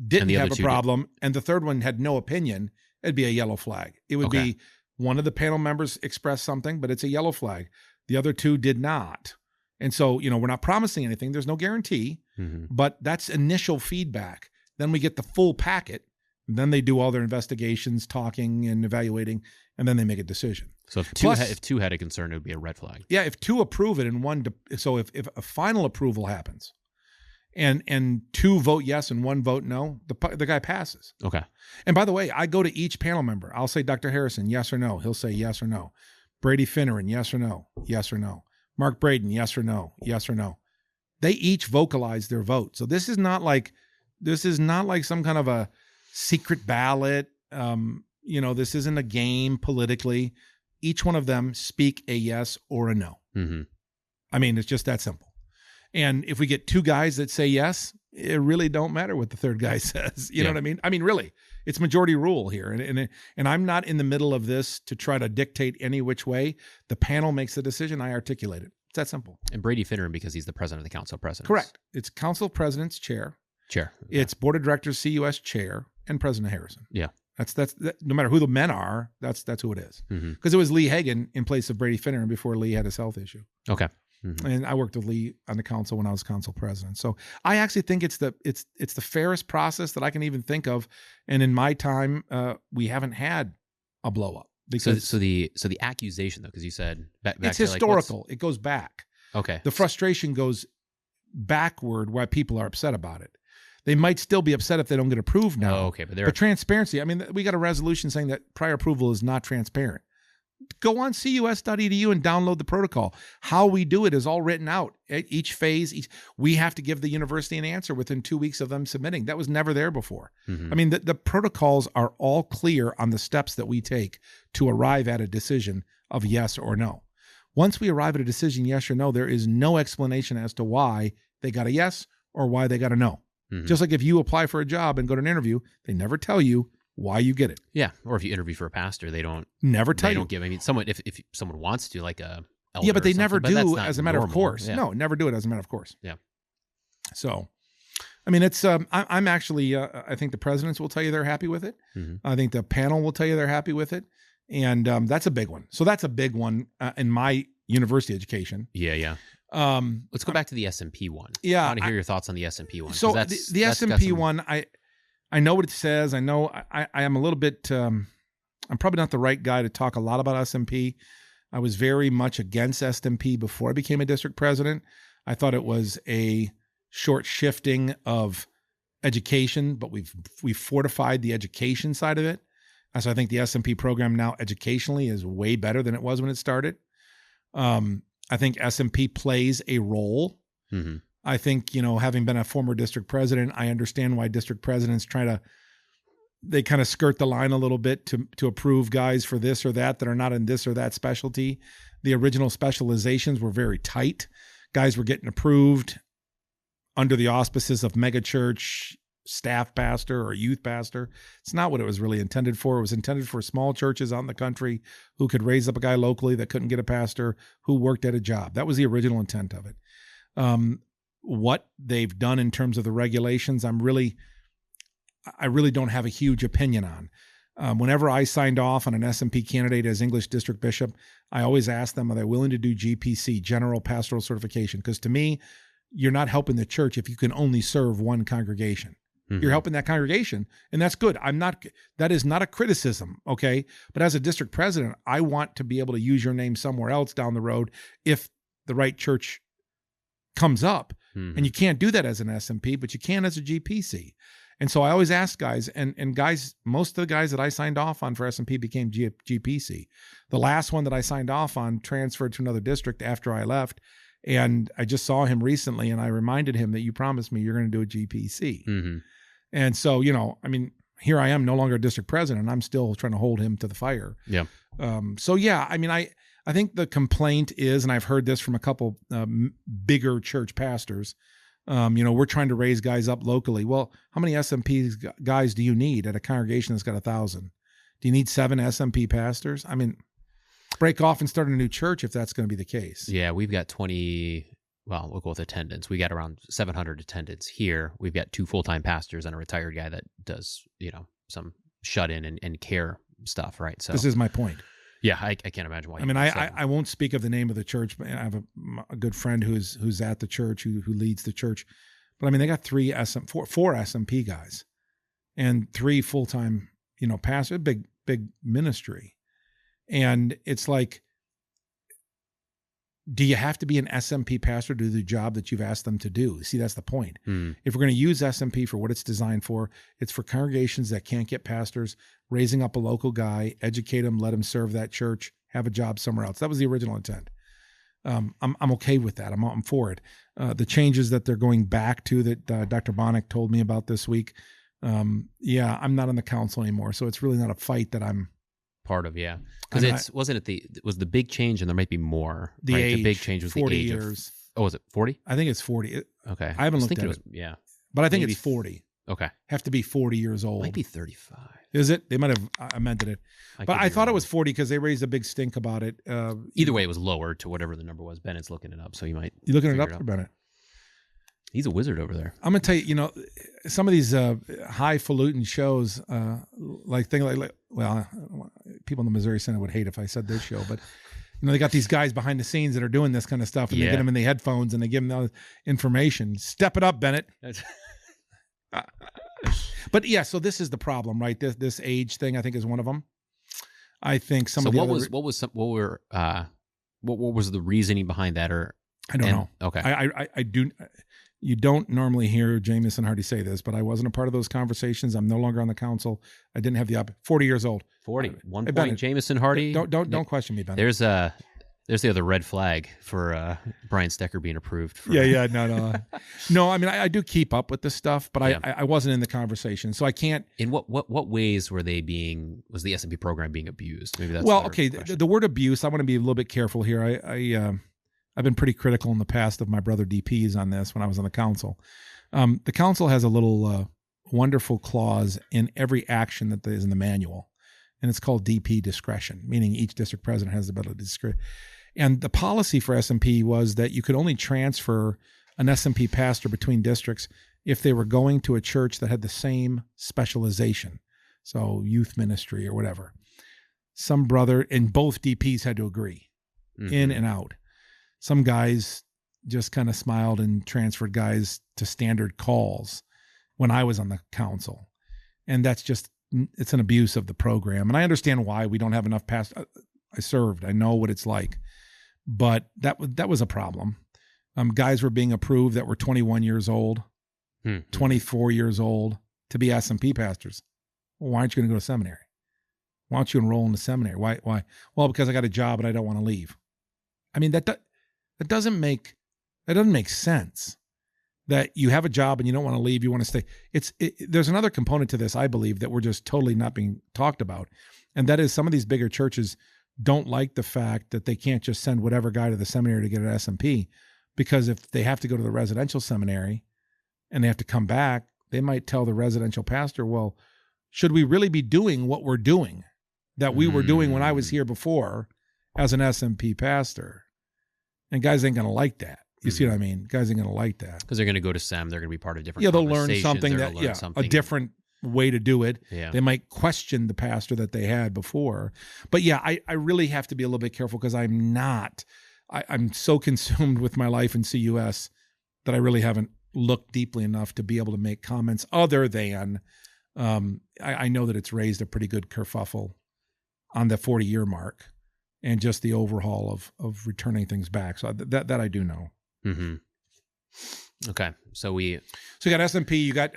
didn't have a problem, and the third one had no opinion, it'd be a yellow flag. It would be one of the panel members expressed something, but it's a yellow flag. The other 2 did not. And so, we're not promising anything. There's no guarantee, but that's initial feedback. Then we get the full packet. Then they do all their investigations, talking and evaluating, and then they make a decision. So if 2 had a concern, it would be a red flag. Yeah, if 2 approve it and 1, so if a final approval happens and 2 vote yes and 1 vote no, the guy passes. Okay. And by the way, I go to each panel member. I'll say, Dr. Harrison, yes or no. He'll say yes or no. Brady Finnern, yes or no, yes or no. Mark Braden, yes or no, yes or no. They each vocalize their vote. So this is not like some kind of a secret ballot. This isn't a game politically. Each one of them speak a yes or a no. I mean, it's just that simple. And if we get 2 guys that say yes, it really don't matter what the third guy says. You know what I mean? I mean, really, it's majority rule here. And I'm not in the middle of this to try to dictate any which way. The panel makes the decision. I articulate it. It's that simple. And Brady Finnern, because he's the president of the Council of Presidents. Correct. It's Council of Presidents chair. Yeah. It's Board of Directors, CUS chair, and President Harrison. Yeah. That's no matter who the men are, that's who it is. Because it was Lee Hagan in place of Brady Finnern before Lee had his health issue. Okay. And I worked with Lee on the council when I was council president. So I actually think it's the fairest process that I can even think of. And in my time, we haven't had a blow up. Because so the accusation though, because you said back it's to historical. It goes back. Okay. The frustration goes backward why people are upset about it. They might still be upset if they don't get approved now. Oh, okay. But transparency, I mean, we got a resolution saying that prior approval is not transparent. Go on CUS.edu and download the protocol. How we do it is all written out. Each phase, we have to give the university an answer within 2 weeks of them submitting. That was never there before. I mean, the protocols are all clear on the steps that we take to arrive at a decision of yes or no. Once we arrive at a decision, yes or no, there is no explanation as to why they got a yes or why they got a no. Just like if you apply for a job and go to an interview, they never tell you why you get it. Yeah. Or if you interview for a pastor, they don't give. I mean, someone if someone wants to, like a elder, but they never do as a matter of course. Yeah. No, never do it as a matter of course. Yeah. So, I mean, it's I'm actually I think the presidents will tell you they're happy with it. I think the panel will tell you they're happy with it, and that's a big one. So that's a big one in my university education. Yeah. Let's go back to the S&P one. Yeah, I want to hear your thoughts on the S&P one. So the S&P one, I know what it says. I know I am a little bit. I'm probably not the right guy to talk a lot about S&P. I was very much against S&P before I became a district president. I thought it was a short shifting of education, but we've fortified the education side of it. So I think the S&P program now educationally is way better than it was when it started. I think S&P plays a role. I think, having been a former district president, I understand why district presidents they kind of skirt the line a little bit to approve guys for this or that are not in this or that specialty. The original specializations were very tight. Guys were getting approved under the auspices of megachurch staff pastor or youth pastor. It's not what it was really intended for. It was intended for small churches out in the country who could raise up a guy locally that couldn't get a pastor who worked at a job. That was the original intent of it. What they've done in terms of the regulations, I really don't have a huge opinion on. Whenever I signed off on an SMP candidate as English district bishop, I always asked them, are they willing to do GPC, General Pastoral Certification? Because to me, you're not helping the church if you can only serve one congregation. Mm-hmm. You're helping that congregation, and that's good. That is not a criticism, okay? But as a district president, I want to be able to use your name somewhere else down the road if the right church comes up. Mm-hmm. And you can't do that as an SMP, but you can as a GPC. And so I always ask guys, and guys, most of the guys that I signed off on for SMP became GPC. The last one that I signed off on transferred to another district after I left. And I just saw him recently, and I reminded him that you promised me you're going to do a GPC. Mm-hmm. And so, here I am, no longer a district president. I'm still trying to hold him to the fire. Yeah. I think the complaint is, and I've heard this from a couple bigger church pastors, we're trying to raise guys up locally. Well, how many SMP guys do you need at a congregation that's got 1,000? Do you need 7 SMP pastors? Break off and start a new church if that's going to be the case. Yeah, we've got 20, well, we'll go with attendance. We got around 700 attendants here. We've got 2 full-time pastors and a retired guy that does, some shut-in and care stuff, right? So this is my point. Yeah, I can't imagine why. I won't speak of the name of the church, but I have a good friend who's at the church who leads the church. But they got 4 SMP guys and 3 full-time, pastors, big ministry. And it's like, do you have to be an SMP pastor to do the job that you've asked them to do? See, that's the point. If we're going to use SMP for what it's designed for, it's for congregations that can't get pastors, raising up a local guy, educate him, let him serve that church, have a job somewhere else. That was the original intent. I'm okay with that. I'm for it. The changes that they're going back to that Dr. Bonnick told me about this week. I'm not on the council anymore, so it's really not a fight that I'm part of. Yeah, because it was the big change, and there might be more. The age, the big change was 40 the age years. Was it 40? I think it's 40. Okay, I haven't looked at it. Yeah, but I think it's 40. Okay, have to be 40 years old. Might be 35. Is it? They might have amended it, but I thought it was 40 because they raised a big stink about it. Either way, it was lower to whatever the number was. Bennett's looking it up, so you looking it up for Bennett. He's a wizard over there. I'm gonna tell you, some of these highfalutin shows, people in the Missouri Synod would hate if I said this show, but they got these guys behind the scenes that are doing this kind of stuff, and they get them in the headphones and they give them the information. Step it up, Bennett. But yeah, so this is the problem, right? This age thing, I think, is one of them. I think some of the what was the reasoning behind that, or I don't know. Okay, I do. You don't normally hear Jamison Hardy say this, but I wasn't a part of those conversations. I'm no longer on the council. I didn't have the 40 years old. 40. One point, Bennett, Jamison Hardy. Don't question me, Ben. There's the other red flag for bryan.stecker being approved. No. I do keep up with this stuff, but I wasn't in the conversation, so I can't. In what ways was the SMP program being abused? Maybe that's okay. The word abuse, I want to be a little bit careful here. I've been pretty critical in the past of my brother DPs on this when I was on the council. The council has a little wonderful clause in every action that is in the manual, and it's called DP discretion, meaning each district president has the ability to discretion. And the policy for SMP was that you could only transfer an SMP pastor between districts if they were going to a church that had the same specialization, so youth ministry or whatever. Some brother, and both DPs had to agree, in and out. Some guys just kind of smiled and transferred guys to standard calls when I was on the council. And it's an abuse of the program. And I understand why we don't have enough pastors. I served. I know what it's like. But that was a problem. Guys were being approved that were 21 years old, 24 years old to be SMP pastors. Well, why aren't you going to go to seminary? Why don't you enroll in the seminary? Why? Well, because I got a job and I don't want to leave. That doesn't make sense. That you have a job and you don't want to leave, you want to stay. There's another component to this, I believe, that we're just totally not being talked about, and that is some of these bigger churches don't like the fact that they can't just send whatever guy to the seminary to get an SMP, because if they have to go to the residential seminary and they have to come back, they might tell the residential pastor, well, should we really be doing what we're doing that we were doing when I was here before as an SMP pastor? And guys ain't going to like that. You see what I mean? Guys ain't going to like that. Because they're going to go to SEM. They're going to be part of different they'll learn something a different way to do it. Yeah. They might question the pastor that they had before. But yeah, I really have to be a little bit careful because I'm so consumed with my life in CUS that I really haven't looked deeply enough to be able to make comments other than I know that it's raised a pretty good kerfuffle on the 40-year mark and just the overhaul of returning things back. So that I do know. Mm-hmm. Okay. So you got SMP, you got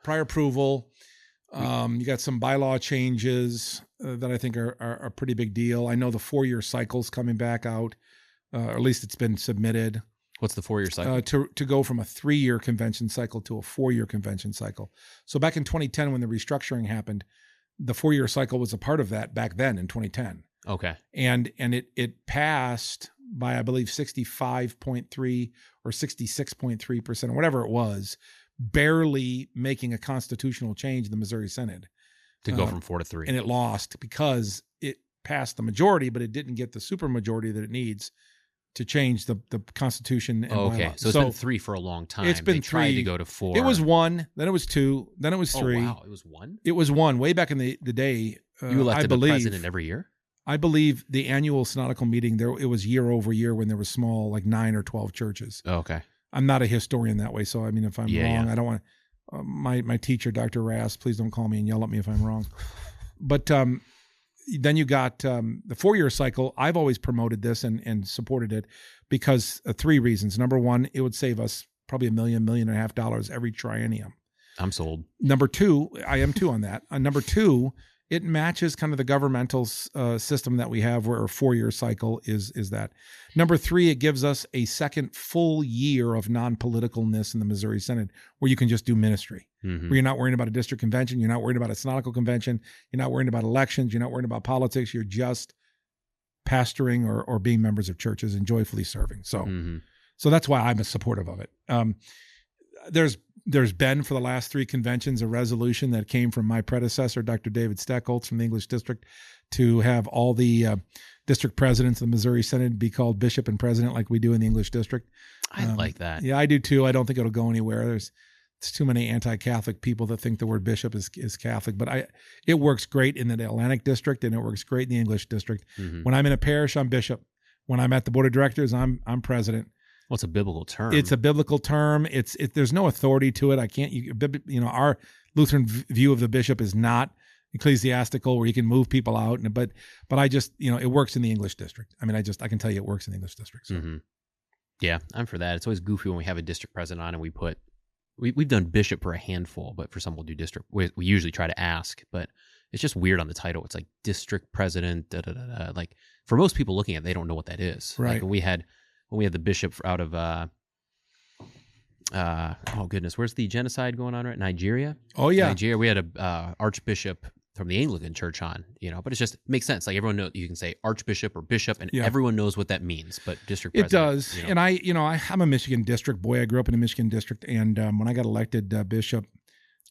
prior approval. You got some bylaw changes that I think are a pretty big deal. I know the 4-year cycle's coming back out, or at least it's been submitted. What's the 4-year cycle? To go from a 3-year convention cycle to a 4-year convention cycle. So back in 2010, when the restructuring happened, the 4-year cycle was a part of that back then in 2010. Okay. And it passed by, I believe, 65.3 or 66.3%, or whatever it was, barely making a constitutional change in the Missouri Synod. To go from 4 to 3. And it lost because it passed the majority, but it didn't get the supermajority that it needs to change the Constitution. And okay. bylaws. So it's been 3 for a long time. It's been they 3. tried to go to 4. It was 1, then it was 2, then it was 3. Oh, wow. It was 1? It was 1 way back in the day. You elected the president every year? I believe the annual synodical meeting, it was year over year when there was small, like 9 or 12 churches. Oh, okay. I'm not a historian that way, so I mean, if I'm wrong, I don't want my teacher, Dr. Rass, please don't call me and yell at me if I'm wrong. But then you got the 4-year cycle. I've always promoted this and supported it because of 3 reasons. Number 1, it would save us probably $1 million and a half every triennium. I'm sold. Number 2, I am too on that. Number 2, it matches kind of the governmental system that we have where a 4-year cycle is that. Number 3, it gives us a second full year of non-politicalness in the Missouri Synod where you can just do ministry, where you're not worrying about a district convention, you're not worried about a synodical convention, you're not worrying about elections, you're not worrying about politics, you're just pastoring or being members of churches and joyfully serving. So that's why I'm supportive of it. There's been for the last 3 conventions a resolution that came from my predecessor, Dr. David Steckholtz from the English District, to have all the district presidents of the Missouri Synod be called bishop and president like we do in the English District. I like that. Yeah, I do too. I don't think it'll go anywhere. There's too many anti-Catholic people that think the word bishop is Catholic, but it works great in the Atlantic District and it works great in the English District. When I'm in a parish, I'm bishop. When I'm at the board of directors, I'm president. Well, it's a biblical term. It's a biblical term. There's no authority to it. I can't, our Lutheran view of the bishop is not ecclesiastical where you can move people out. But I just, it works in the English District. I mean, I can tell you it works in the English District. So. Yeah, I'm for that. It's always goofy when we have a district president on and we've done bishop for a handful, but for some we'll do district. We usually try to ask, but it's just weird on the title. It's like district president, Like for most people looking at it, they don't know what that is. Right. Like when we had the bishop out of, oh goodness, where's the genocide going on right? Nigeria? Oh yeah. Nigeria. We had a archbishop from the Anglican church on, but it just makes sense. Like everyone knows, you can say archbishop or bishop and everyone knows what that means, but district president. It does. And I'm a Michigan district boy. I grew up in a Michigan district. And when I got elected bishop,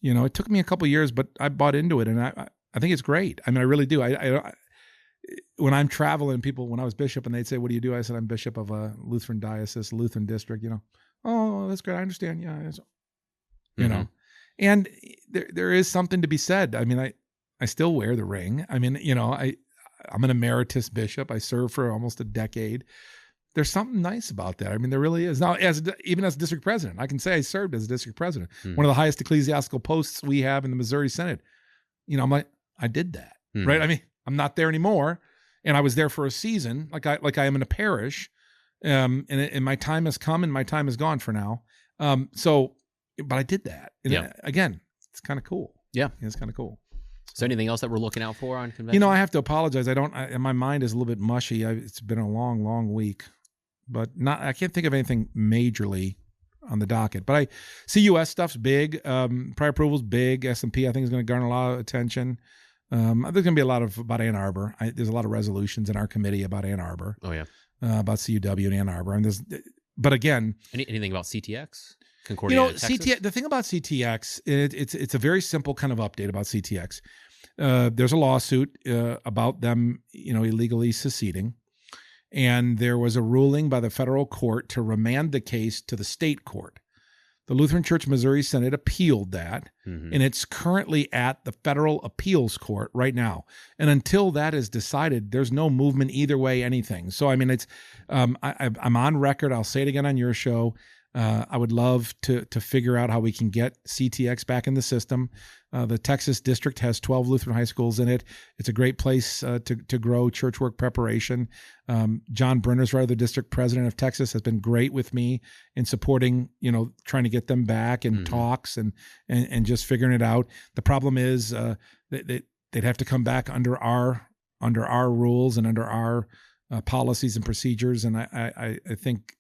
it took me a couple years, but I bought into it and I think it's great. I mean, I really do. I when I'm traveling, when I was bishop and they'd say, what do you do? I said, I'm bishop of a Lutheran diocese, Lutheran district, Oh, that's great. I understand. Yeah. And there is something to be said. I mean, I still wear the ring. I mean, I'm an emeritus bishop. I served for almost a decade. There's something nice about that. I mean, there really is. Now, even as district president, I can say I served as a district president, one of the highest ecclesiastical posts we have in the Missouri Synod. I'm like, I did that, right? I mean, I'm not there anymore, and I was there for a season, like I am in a parish, and my time has come and my time is gone for now. But I did that. And again, it's kind of cool. Yeah, it's kind of cool. So anything else that we're looking out for on convention? I have to apologize. My mind is a little bit mushy. It's been a long, long week, but I can't think of anything majorly on the docket. But I see CUS stuff's big. Prior approval's big. SMP I think is going to garner a lot of attention. There's going to be a lot about Ann Arbor. There's a lot of resolutions in our committee about Ann Arbor. Oh yeah. About CUW and Ann Arbor. And but again, anything about CTX? Concordia, Texas? The thing about CTX, it's a very simple kind of update about CTX. There's a lawsuit about them, illegally seceding, and there was a ruling by the federal court to remand the case to the state court. The Lutheran Church Missouri Synod appealed that, and it's currently at the federal appeals court right now. And until that is decided, there's no movement either way, anything. So, I mean, it's I'm on record. I'll say it again on your show. I would love to figure out how we can get CTX back in the system. The Texas district has 12 Lutheran high schools in it. It's a great place to grow church work preparation. John Brennersreiter, the district president of Texas, has been great with me in supporting, trying to get them back and talks and just figuring it out. The problem is they'd have to come back under our rules and under our policies and procedures. And I think,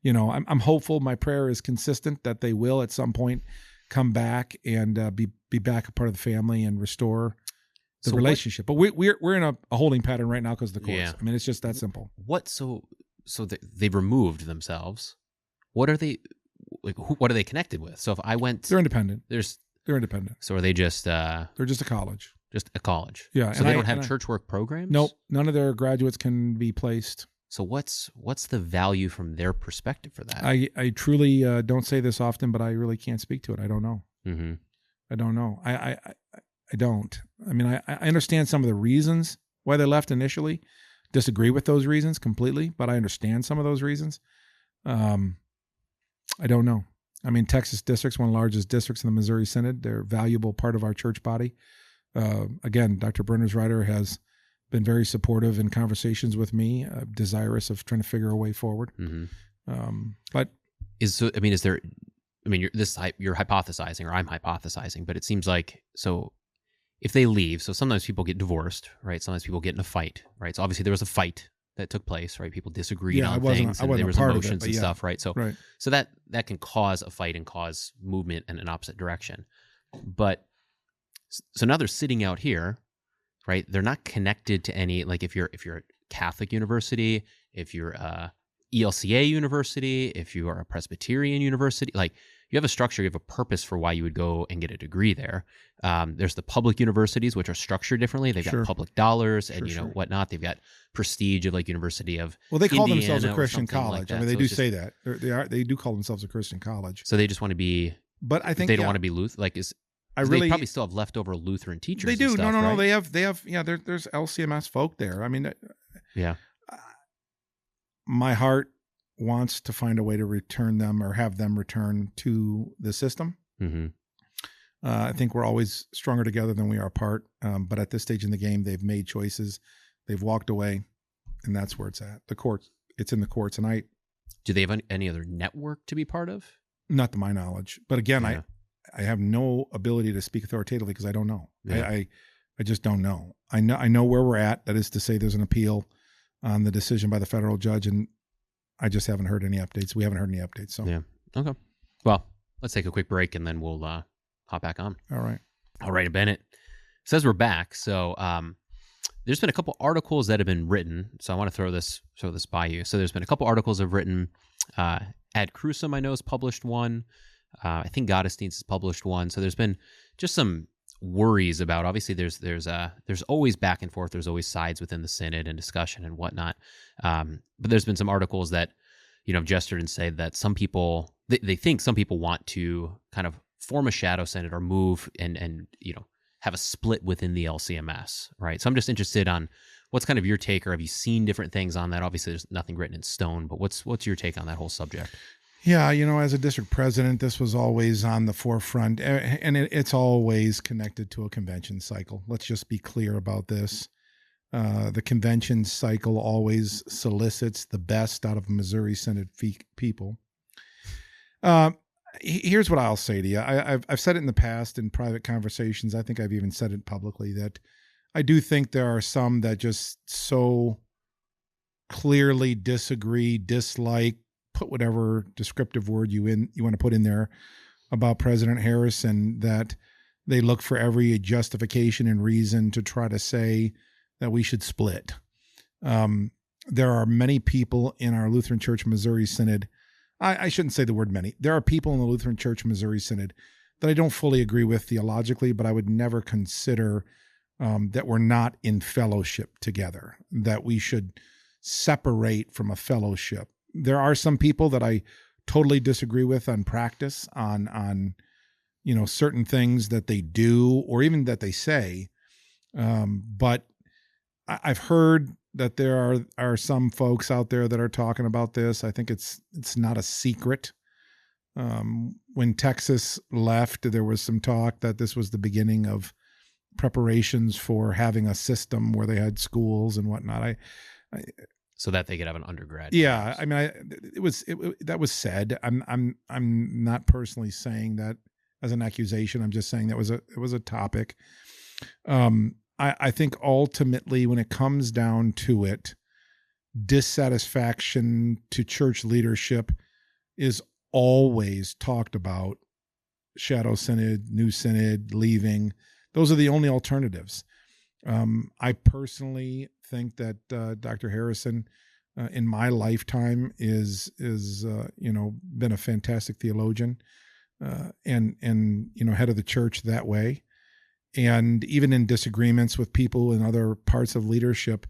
I'm hopeful. My prayer is consistent that they will at some point come back and be back a part of the family and restore the relationship. But we're in a holding pattern right now because of the courts. Yeah. I mean, it's just that simple. They've removed themselves. What are they what are they connected with? So if I went, they're independent. They're independent. So are they just? They're just a college. Just a college. Yeah. So they don't have church work programs? Nope. None of their graduates can be placed. So what's the value from their perspective for that? I truly don't say this often, but I really can't speak to it. I don't know. Mm-hmm. I don't know. I don't. I mean, I understand some of the reasons why they left initially. Disagree with those reasons completely, but I understand some of those reasons. I don't know. I mean, Texas district's one of the largest districts in the Missouri Synod. They're a valuable part of our church body. Again, Dr. Brennersreiter has been very supportive in conversations with me, desirous of trying to figure a way forward. Mm-hmm. But you're hypothesizing, or I'm hypothesizing, but it seems like, so if they leave, so sometimes people get divorced, right? Sometimes people get in a fight, right? So obviously there was a fight that took place, right? People disagreed on things, and there was emotions and stuff, right? So, right. So that can cause a fight and cause movement in an opposite direction. But so now they're sitting out here, right? They're not connected to any, like if you're a Catholic university, if you're a ELCA university, if you are a Presbyterian university, like you have a structure, you have a purpose for why you would go and get a degree there. There's the public universities, which are structured differently. They've got public dollars and whatnot. They've got prestige of like University of they call Indiana themselves a Christian college. Like I mean, they do say that they do call themselves a Christian college. So they just want to be, but I think they don't want to be Lutheran. Like they probably still have leftover Lutheran teachers. They do. And stuff, No. right? They have. Yeah, there's LCMS folk there. I mean, yeah. My heart wants to find a way to return them or have them return to the system. Mm-hmm. I think we're always stronger together than we are apart. But at this stage in the game, they've made choices. They've walked away, and that's where it's at. The courts. It's in the courts. And do they have any other network to be part of? Not to my knowledge. But again, I have no ability to speak authoritatively because I don't know. Yeah. I just don't know. I know where we're at. That is to say, there's an appeal on the decision by the federal judge, and I just haven't heard any updates. We haven't heard any updates. So yeah. Okay. Well, let's take a quick break and then we'll hop back on. All right, Bennett. Says we're back. So there's been a couple articles that have been written. So I want to throw this by you. So there's been a couple articles have written. Ad Crucem, I know, has published one. I think Gottesdienst has published one. So there's been just some worries about, obviously there's always back and forth. There's always sides within the synod and discussion and whatnot. But there's been some articles that, have gestured and said that some people, they think some people want to kind of form a shadow synod or move and have a split within the LCMS, right? So I'm just interested on what's kind of your take, or have you seen different things on that? Obviously there's nothing written in stone, but what's your take on that whole subject? Yeah, as a district president, this was always on the forefront, and it's always connected to a convention cycle. Let's just be clear about this. The convention cycle always solicits the best out of Missouri Synod people. Here's what I'll say to you. I've said it in the past in private conversations. I think I've even said it publicly, that I do think there are some that just so clearly disagree, dislike, put whatever descriptive word you want to put in there about President Harris, and that they look for every justification and reason to try to say that we should split. There are many people in our Lutheran Church Missouri Synod. I shouldn't say the word many. There are people in the Lutheran Church Missouri Synod that I don't fully agree with theologically, but I would never consider that we're not in fellowship together, that we should separate from a fellowship. There are some people that I totally disagree with on practice, on certain things that they do or even that they say. But I've heard that there are some folks out there that are talking about this. I think it's not a secret. When Texas left, there was some talk that this was the beginning of preparations for having a system where they had schools and whatnot. So that they could have an undergrad. Yeah, I mean, that was said. I'm not personally saying that as an accusation. I'm just saying it was a topic. I think ultimately, when it comes down to it, dissatisfaction to church leadership is always talked about. Shadow synod, new synod, leaving. Those are the only alternatives. I personally think that Dr. Harrison, in my lifetime, is been a fantastic theologian, and head of the church that way. And even in disagreements with people in other parts of leadership,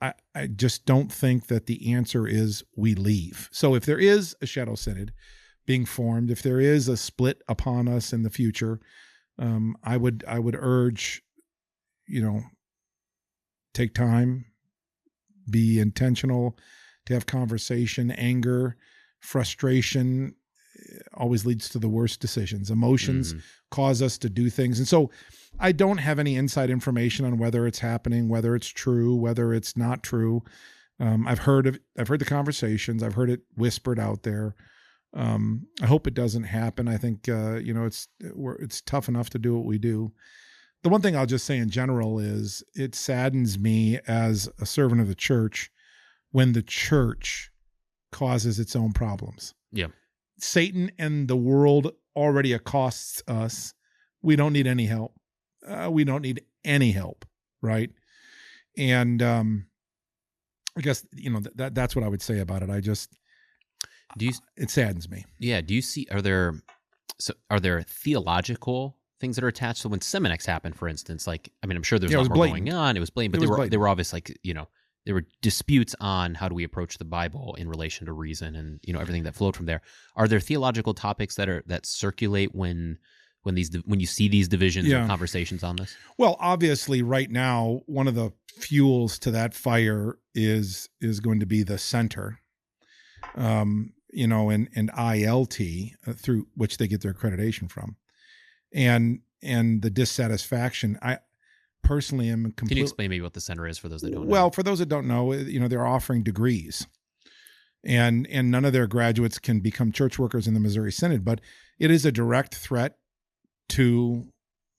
I just don't think that the answer is we leave. So if there is a shadow synod being formed, if there is a split upon us in the future, I would urge, take time, be intentional, to have conversation. Anger, frustration always leads to the worst decisions. Emotions cause us to do things. And so I don't have any inside information on whether it's happening, whether it's true, whether it's not true. I've heard the conversations. I've heard it whispered out there. I hope it doesn't happen. I think, it's tough enough to do what we do. The one thing I'll just say in general is it saddens me as a servant of the church when the church causes its own problems. Yeah. Satan and the world already accosts us. We don't need any help. We don't need any help, right? And I guess that's what I would say about it. It saddens me. Yeah. Do you see? Are there theological things that are attached? So when Seminex happened, for instance, I'm sure there's a lot more going on. It was blatant, but they were obvious. There were disputes on how do we approach the Bible in relation to reason and everything that flowed from there. Are there theological topics that circulate when you see these divisions and conversations on this? Well, obviously, right now, one of the fuels to that fire is going to be the center, and ILT, through which they get their accreditation from, and the dissatisfaction. I personally am completely. Can you explain maybe what the center is for those that don't know? Well, for those that don't know, they're offering degrees, and none of their graduates can become church workers in the Missouri Synod, but it is a direct threat to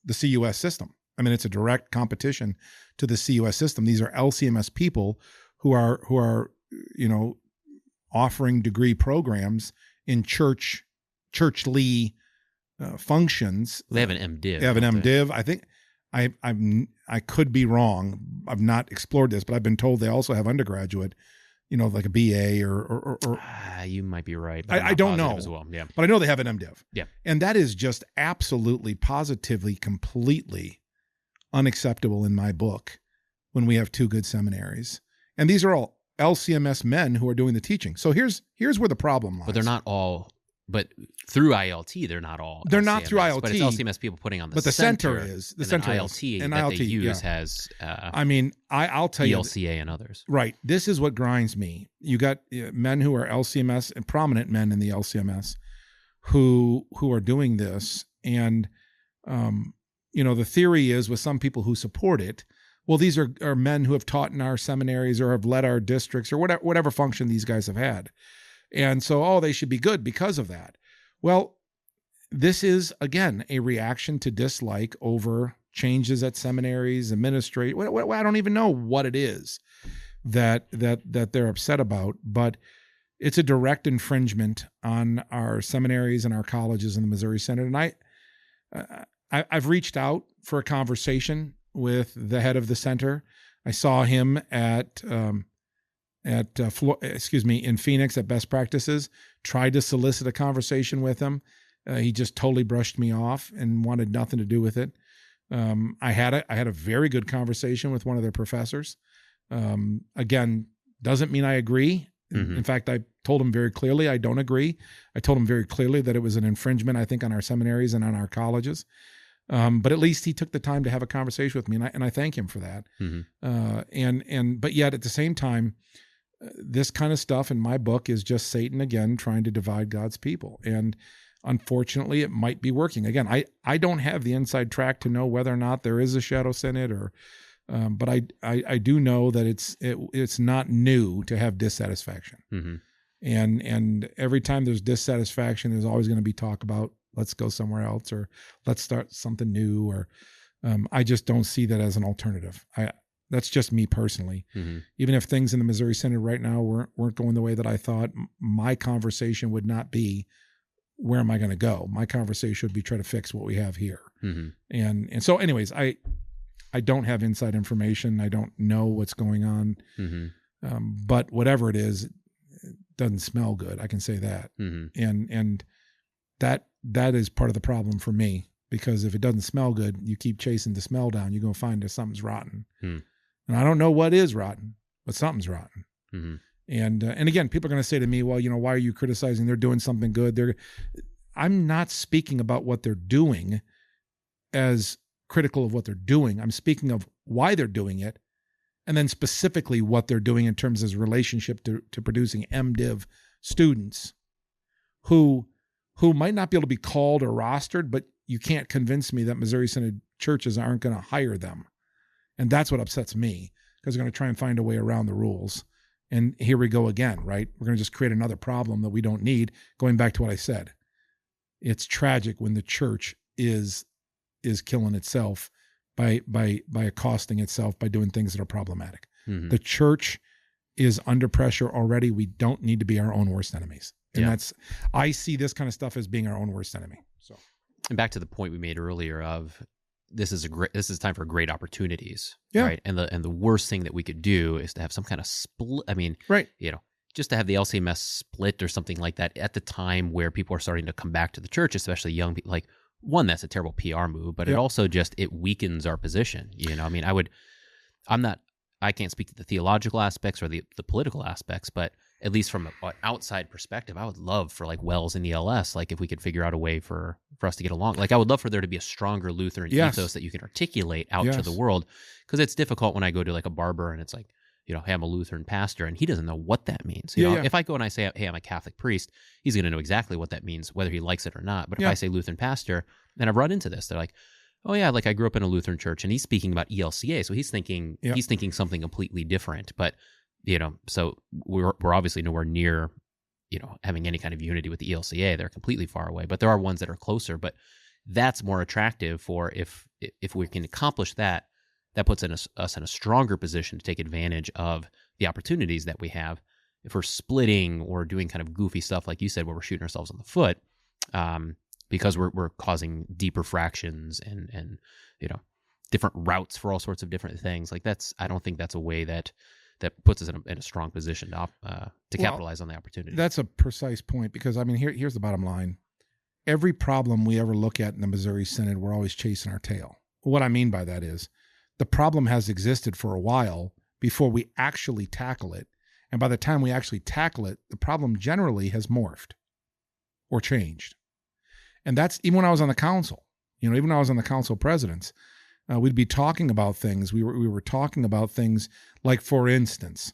the CUS system. I mean, it's a direct competition to the CUS system. These are LCMS people who are offering degree programs in churchly functions. They have an MDiv. They have an MDiv. I think I could be wrong. I've not explored this, but I've been told they also have undergraduate, like a BA or you might be right. I don't know as well. Yeah. But I know they have an MDiv. Yeah. And that is just absolutely, positively, completely unacceptable in my book when we have two good seminaries. And these are all LCMS men who are doing the teaching. So here's where the problem lies. But they're not all. But through ILT, they're not all. They're LCMS, not through ILT. But it's LCMS people putting on the center. But the center is. The center ILT and that ILT, they use yeah. has. I'll tell you. ELCA and others. Right. This is what grinds me. You got men who are LCMS and prominent men in the LCMS who are doing this. And, the theory is with some people who support it, well, these are men who have taught in our seminaries or have led our districts or whatever function these guys have had. And so, they should be good because of that. Well, this is, again, a reaction to dislike over changes at seminaries, administrate. I don't even know what it is that they're upset about, but it's a direct infringement on our seminaries and our colleges in the Missouri Synod. And I've reached out for a conversation with the head of the center. I saw him in Phoenix at Best Practices, tried to solicit a conversation with him. He just totally brushed me off and wanted nothing to do with it. I had a very good conversation with one of their professors. Again, doesn't mean I agree. In fact, I told him very clearly I don't agree. I told him very clearly that it was an infringement, I think, on our seminaries and on our colleges. But at least he took the time to have a conversation with me, and I thank him for that. But yet at the same time, this kind of stuff in my book is just Satan again trying to divide God's people. And unfortunately, it might be working. Again, I don't have the inside track to know whether or not there is a shadow synod, but I do know that it's not new to have dissatisfaction. And every time there's dissatisfaction, there's always going to be talk about let's go somewhere else or let's start something new. Or I just don't see that as an alternative. That's just me personally. Even if things in the Missouri Synod right now weren't going the way that I thought, my conversation would not be, where am I going to go? My conversation would be try to fix what we have here. And so anyways, I don't have inside information. I don't know what's going on. But whatever it is, it doesn't smell good. I can say that. And that is part of the problem for me, because if it doesn't smell good, you keep chasing the smell down, you're going to find that something's rotten. And I don't know what is rotten, but something's rotten. And again, people are going to say to me, well, why are you criticizing? They're doing something good. I'm not speaking about what they're doing as critical of what they're doing. I'm speaking of why they're doing it, and then specifically what they're doing in terms of relationship to producing MDiv students who might not be able to be called or rostered, but you can't convince me that Missouri Synod churches aren't going to hire them. And that's what upsets me, because they're going to try and find a way around the rules. And here we go again, right? We're going to just create another problem that we don't need. Going back to what I said, it's tragic when the church is killing itself by accosting itself by doing things that are problematic. The church is under pressure already. We don't need to be our own worst enemies. And I see this kind of stuff as being our own worst enemy. So, and back to the point we made earlier of this is time for great opportunities, Yeah. right? And the worst thing that we could do is to have some kind of split. I mean, right. You know, just to have the LCMS split or something like that at the time where people are starting to come back to the church, especially young people. Like, one, that's a terrible PR move, but it also just, it weakens our position. You know, I mean, I can't speak to the theological aspects or the political aspects, but at least from an outside perspective, I would love for like Wells and ELS, like if we could figure out a way for us to get along. Like, I would love for there to be a stronger Lutheran ethos that you can articulate out to the world. Because it's difficult when I go to like a barber and it's like, you know, hey, I'm a Lutheran pastor, and he doesn't know what that means. You know, if I go and I say, hey, I'm a Catholic priest, he's going to know exactly what that means, whether he likes it or not. But if I say Lutheran pastor, and I've run into this, they're like, oh yeah, like I grew up in a Lutheran church, and he's speaking about ELCA, so he's thinking something completely different. But you know, so we're obviously nowhere near, you know, having any kind of unity with the ELCA. They're completely far away, but there are ones that are closer. But that's more attractive for if we can accomplish that. That puts us in a stronger position to take advantage of the opportunities that we have. If we're splitting or doing kind of goofy stuff, like you said, where we're shooting ourselves in the foot, because we're causing deeper fractions and you know, different routes for all sorts of different things. Like, I don't think that's a way that puts us in a strong position to capitalize on the opportunity. That's a precise point, because I mean, here's the bottom line. Every problem we ever look at in the Missouri Synod, we're always chasing our tail. What I mean by that is, the problem has existed for a while before we actually tackle it. And by the time we actually tackle it, the problem generally has morphed or changed. And that's even when I was on the council. You know, even when I was on the council of presidents, we'd be talking about things. We were talking about things like, for instance,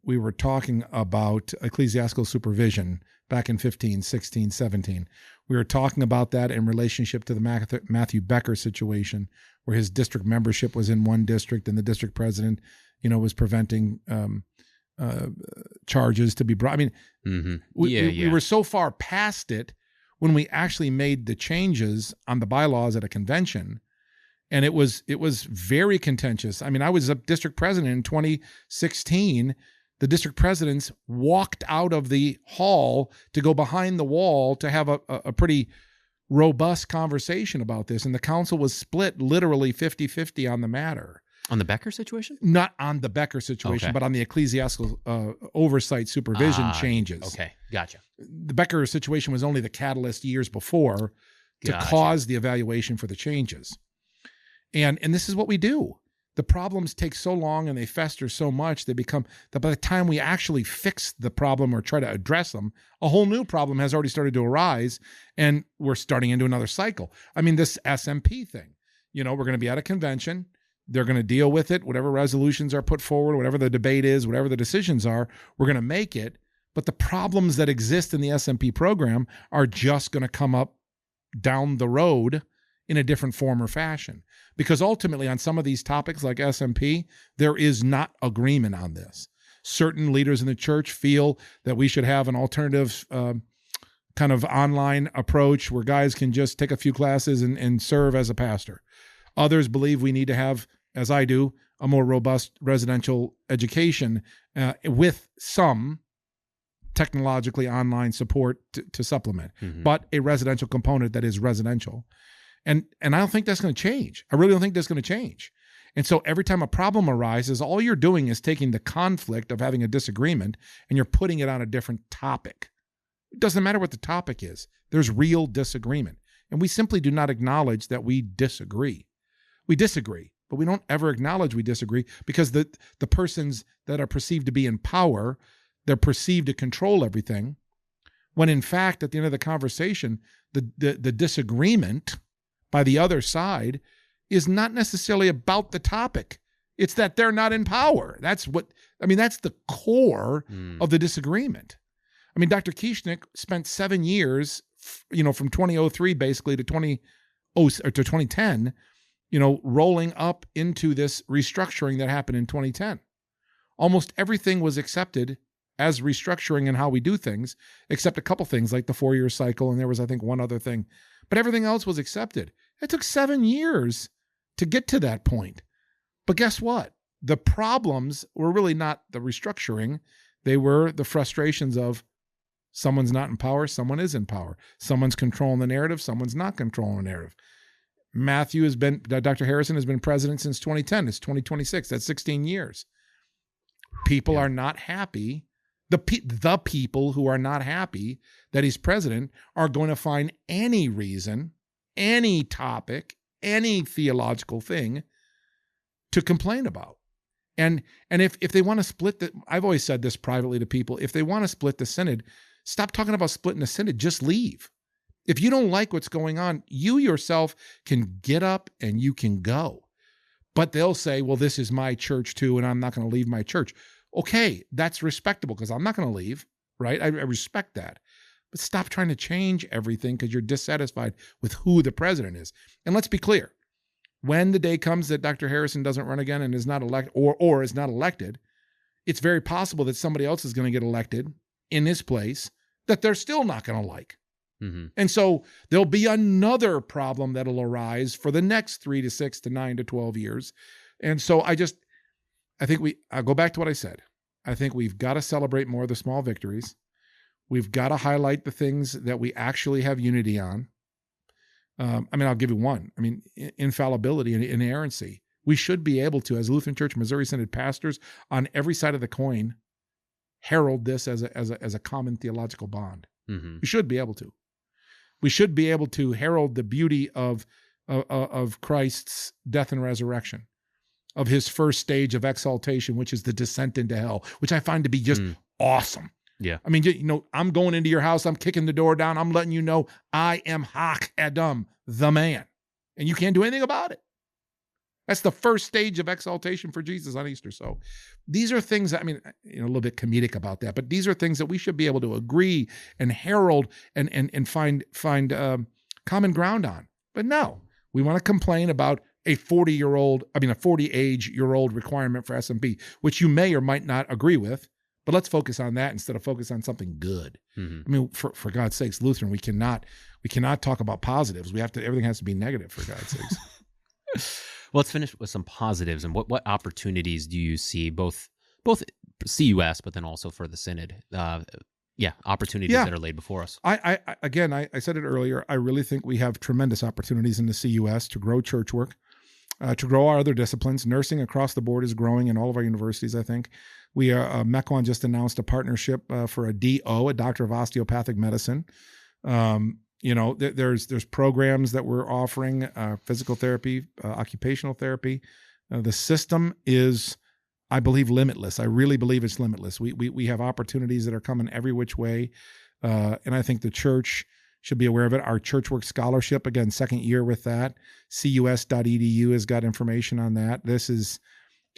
we were talking about ecclesiastical supervision back in 15, 16, 17. We were talking about that in relationship to the Matthew Becker situation, where his district membership was in one district and the district president, you know, was preventing charges to be brought. I mean, we were so far past it when we actually made the changes on the bylaws at a convention. And it was very contentious. I mean, I was a district president in 2016. The district presidents walked out of the hall to go behind the wall to have a pretty robust conversation about this. And the council was split literally 50-50 on the matter. On the Becker situation? Not on the Becker situation, but on the ecclesiastical oversight supervision changes. Okay, gotcha. The Becker situation was only the catalyst years before to cause the evaluation for the changes. And this is what we do. the problems take so long and they fester so much, they become that by the time we actually fix the problem or try to address them, a whole new problem has already started to arise, and we're starting into another cycle. I mean, this SMP thing, we're going to be at a convention. They're going to deal with it. Whatever resolutions are put forward, whatever the debate is, whatever the decisions are, we're going to make it. But the problems that exist in the SMP program are just going to come up down the road in a different form or fashion. Because ultimately, on some of these topics like SMP, there is not agreement on this. Certain leaders in the church feel that we should have an alternative kind of online approach where guys can just take a few classes and serve as a pastor. Others believe we need to have, as I do, a more robust residential education with some technologically online support to supplement, but a residential component that is residential. And I don't think that's going to change. I really don't think that's going to change. And so every time a problem arises, all you're doing is taking the conflict of having a disagreement and you're putting it on a different topic. It doesn't matter what the topic is. There's real disagreement. And we simply do not acknowledge that we disagree. We disagree, but we don't ever acknowledge we disagree because the persons that are perceived to be in power, they're perceived to control everything, when in fact, at the end of the conversation, the disagreement by the other side is not necessarily about the topic. It's that they're not in power. That's the core of the disagreement. I mean, Dr. Kieschnick spent 7 years, from 2003 basically to 2010, rolling up into this restructuring that happened in 2010. Almost everything was accepted as restructuring and how we do things, except a couple things like the 4-year cycle, and there was, I think, one other thing. But everything else was accepted. It took 7 years to get to that point. But guess what? The problems were really not the restructuring. They were the frustrations of someone's not in power, someone is in power. Someone's controlling the narrative, someone's not controlling the narrative. Dr. Harrison has been president since 2010. It's 2026. That's 16 years. People are not happy. The people who are not happy that he's president are going to find any reason, any topic, any theological thing to complain about. And if they want to split I've always said this privately to people, if they want to split the synod, stop talking about splitting the synod, just leave. If you don't like what's going on, you yourself can get up and you can go. But they'll say, well, this is my church too, and I'm not going to leave my church. Okay, that's respectable because I'm not going to leave, right? I respect that. But stop trying to change everything because you're dissatisfied with who the president is. And let's be clear. When the day comes that Dr. Harrison doesn't run again and is not elected or is not elected, it's very possible that somebody else is going to get elected in his place that they're still not going to like. Mm-hmm. And so there'll be another problem that'll arise for the next 3 to 6 to 9 to 12 years. And so I'll go back to what I said. I think we've got to celebrate more of the small victories. We've got to highlight the things that we actually have unity on. I'll give you one. Infallibility and inerrancy. We should be able to, as Lutheran Church Missouri Synod pastors, on every side of the coin, herald this as a common theological bond. Mm-hmm. We should be able to. We should be able to herald the beauty of Christ's death and resurrection, of his first stage of exaltation, which is the descent into hell, which I find to be just awesome. Yeah. I'm going into your house. I'm kicking the door down. I'm letting you know I am Hak Adam, the man. And you can't do anything about it. That's the first stage of exaltation for Jesus on Easter. So these are things that, a little bit comedic about that, but these are things that we should be able to agree and herald and find common ground on. But no, we want to complain about a 40-age-year-old requirement for SMP, which you may or might not agree with. But let's focus on that instead of focus on something good. Mm-hmm. For God's sakes, Lutheran, we cannot talk about positives. Everything has to be negative, for God's sakes. Well, let's finish with some positives. And what opportunities do you see, both CUS, but then also for the Synod? Opportunities that are laid before us. I said it earlier. I really think we have tremendous opportunities in the CUS to grow church work, to grow our other disciplines. Nursing across the board is growing in all of our universities, I think. Mequon just announced a partnership for a DO, a Doctor of Osteopathic Medicine. There's programs that we're offering, physical therapy, occupational therapy, The system is, I believe, limitless. I really believe it's limitless. We have opportunities that are coming every which way. And I think the church should be aware of it. Our Church Work Scholarship, again, second year with that. cus.edu has got information on that.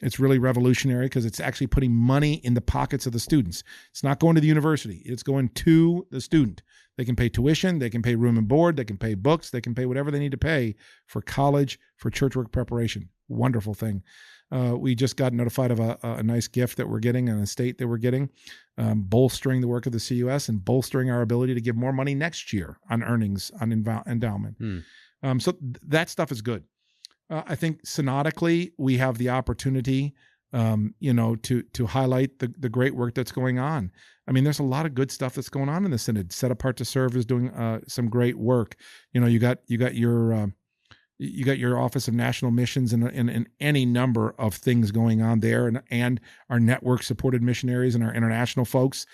It's really revolutionary because it's actually putting money in the pockets of the students. It's not going to the university. It's going to the student. They can pay tuition. They can pay room and board. They can pay books. They can pay whatever they need to pay for college, for church work preparation. Wonderful thing. We just got notified of a nice gift that we're getting, an estate that we're getting, bolstering the work of the CUS and bolstering our ability to give more money next year on earnings, on endowment. So that stuff is good. I think synodically, we have the opportunity, to highlight the great work that's going on. I mean, there's a lot of good stuff that's going on in the Synod. Set Apart to Serve is doing some great work. You got your Office of National Missions and any number of things going on there, and our network supported missionaries and our international folks.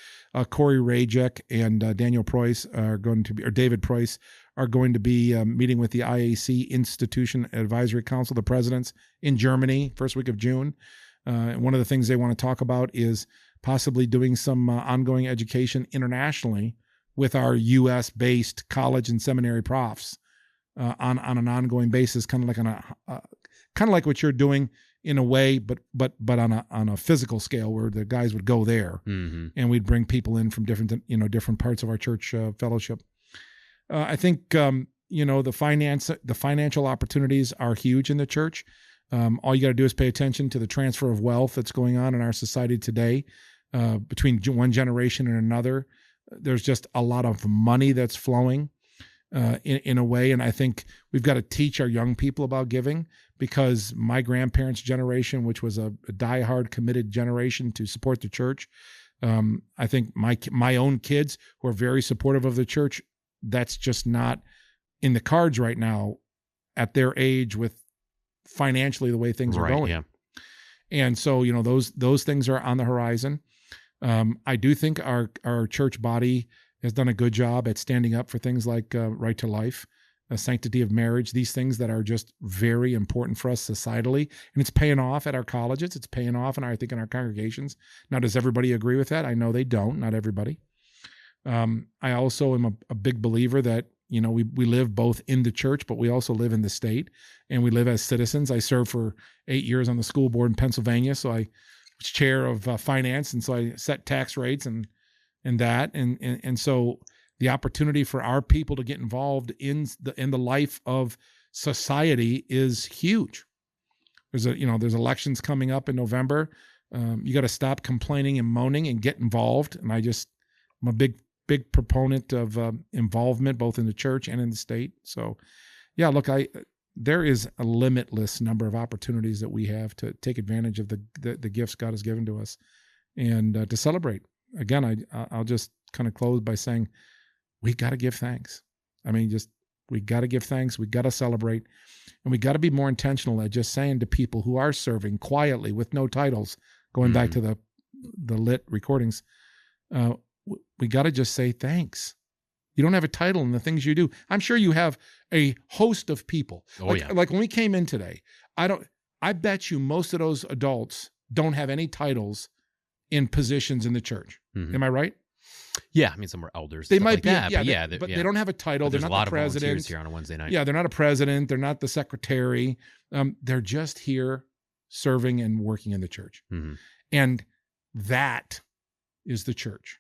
Corey Rajek and Daniel Preuss are going to be, or David Preuss are going to be meeting with the IAC Institution Advisory Council, the presidents, in Germany, first week of June. And one of the things they want to talk about is possibly doing some ongoing education internationally with our U.S.-based college and seminary profs on an ongoing basis, kind of like what you're doing in a way, but on a physical scale where the guys would go there, and we'd bring people in from different parts of our church fellowship. I think the financial opportunities are huge in the church. All you got to do is pay attention to the transfer of wealth that's going on in our society today between one generation and another. There's just a lot of money that's flowing in a way, and I think we've got to teach our young people about giving, because my grandparents' generation, which was a diehard committed generation to support the church, I think my own kids who are very supportive of the church, that's just not in the cards right now at their age with financially the way things are going. Yeah. And so, those things are on the horizon. I do think our church body has done a good job at standing up for things like right to life, sanctity of marriage, these things that are just very important for us societally. And it's paying off at our colleges. It's paying off in our congregations. Now, does everybody agree with that? I know they don't, not everybody. I also am a big believer that, we live both in the church, but we also live in the state, and we live as citizens. I served for 8 years on the school board in Pennsylvania, so I was chair of finance, and so I set tax rates and that, and so the opportunity for our people to get involved in the life of society is huge. There's elections coming up in November. You got to stop complaining and moaning and get involved. And I'm a big proponent of involvement both in the church and in the state. So, yeah, look, there is a limitless number of opportunities that we have to take advantage of the gifts God has given to us, and to celebrate. Again, I'll just kind of close by saying we got to give thanks. I mean, we got to give thanks. We got to celebrate, and we got to be more intentional at just saying to people who are serving quietly with no titles, going back to the lit recordings, we got to just say thanks. You don't have a title in the things you do. I'm sure you have a host of people. Like when we came in today, I bet you most of those adults don't have any titles in positions in the church. Am I right? Yeah, I mean, some are elders. They might be, but they don't have a title. They're not the president. There's a lot of volunteers here on a Wednesday night. Yeah, they're not a president. They're not the secretary. They're just here serving and working in the church. And that is the church.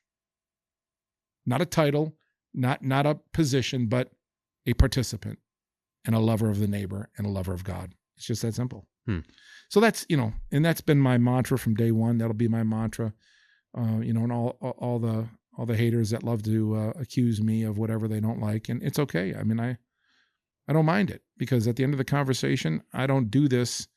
Not a title, not a position, but a participant and a lover of the neighbor and a lover of God. It's just that simple. So that's, and that's been my mantra from day one. That'll be my mantra. And all the haters that love to accuse me of whatever they don't like. And it's okay. I mean, I don't mind it, because at the end of the conversation, I don't do this.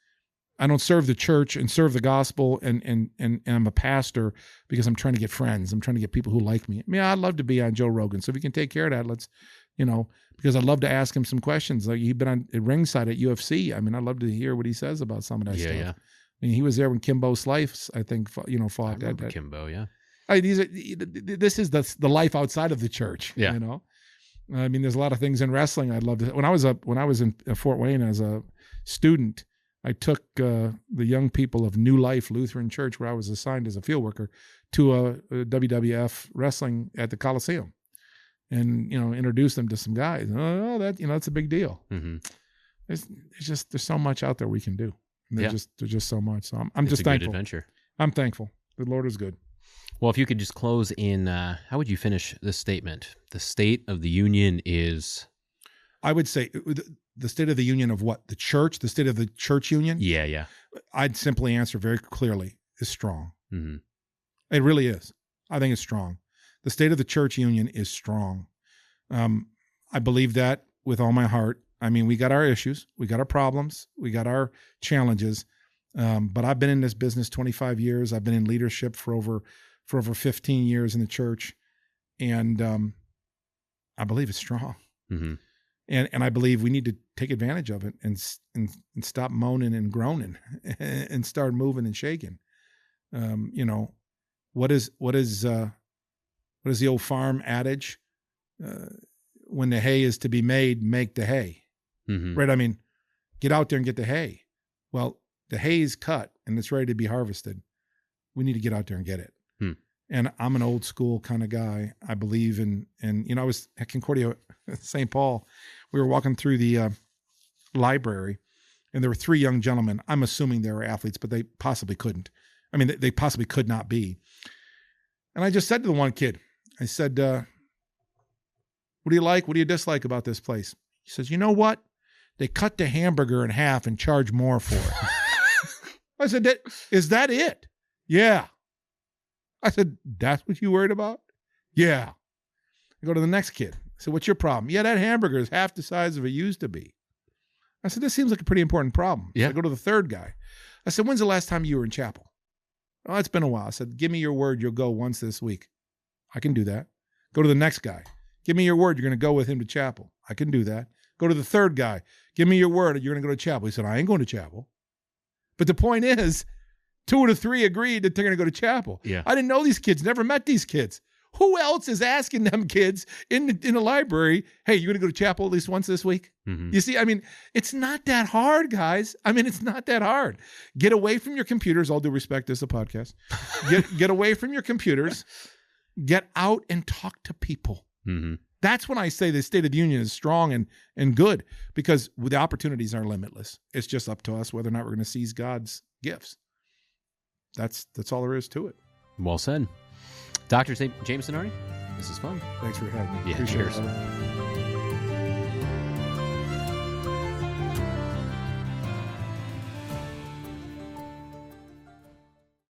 I don't serve the church and serve the gospel and I'm a pastor because I'm trying to get friends. I'm trying to get people who like me. I mean, I'd love to be on Joe Rogan. So if you can take care of that, let's, because I'd love to ask him some questions. Like, he'd been on ringside at UFC. I mean, I'd love to hear what he says about some of that stuff. Yeah. I mean, he was there when Kimbo Slice, I think, fought. I remember Kimbo, yeah. This is the life outside of the church. Yeah. I mean, there's a lot of things in wrestling I'd love to. When I was in Fort Wayne as a student, I took the young people of New Life Lutheran Church, where I was assigned as a field worker, to a WWF wrestling at the Coliseum, and introduced them to some guys. Oh, that's a big deal. Mm-hmm. There's so much out there we can do. There's just so much. So I'm just a thankful. Good adventure. I'm thankful. The Lord is good. Well, if you could just close in, how would you finish this statement? The state of the union is. I would say the state of the union of what? The church? The state of the church union? Yeah. I'd simply answer very clearly, is strong. Mm-hmm. It really is. I think it's strong. The state of the church union is strong. I believe that with all my heart. I mean, we got our issues, we got our problems, we got our challenges. But I've been in this business 25 years. I've been in leadership for over 15 years in the church. And I believe it's strong. Mm-hmm. And I believe we need to take advantage of it and stop moaning and groaning and start moving and shaking. What is the old farm adage? When the hay is to be made, make the hay. Mm-hmm. Right? I mean, get out there and get the hay. Well, the hay is cut and it's ready to be harvested. We need to get out there and get it. And I'm an old school kind of guy. I believe in, I was at Concordia, St. Paul. We were walking through the library, and there were 3 young gentlemen. I'm assuming they were athletes, but they possibly couldn't. I mean, they possibly could not be. And I just said to the one kid, I said, what do you like? What do you dislike about this place? He says, you know what? They cut the hamburger in half and charge more for it. I said, is that it? Yeah. I said, that's what you worried about? Yeah. I go to the next kid. I said, what's your problem? Yeah, that hamburger is half the size of it used to be. I said, this seems like a pretty important problem. Yeah. So I go to the third guy. I said, when's the last time you were in chapel? Oh, it's been a while. I said, give me your word you'll go once this week. I can do that. Go to the next guy. Give me your word you're going to go with him to chapel. I can do that. Go to the third guy. Give me your word you're going to go to chapel. He said, I ain't going to chapel. But the point is, 2 of the 3 agreed that they're going to go to chapel. Yeah. I didn't know these kids, never met these kids. Who else is asking them kids in the library, hey, you're going to go to chapel at least once this week? Mm-hmm. You see, I mean, it's not that hard, guys. I mean, it's not that hard. Get away from your computers. All due respect, this is a podcast. Get away from your computers. Get out and talk to people. Mm-hmm. That's when I say the State of the Union is strong and good, because the opportunities are limitless. It's just up to us whether or not we're going to seize God's gifts. That's all there is to it. Well said. Dr. Jamison Hardy, this is fun. Thanks for having me. Yeah, Appreciate cheers. it.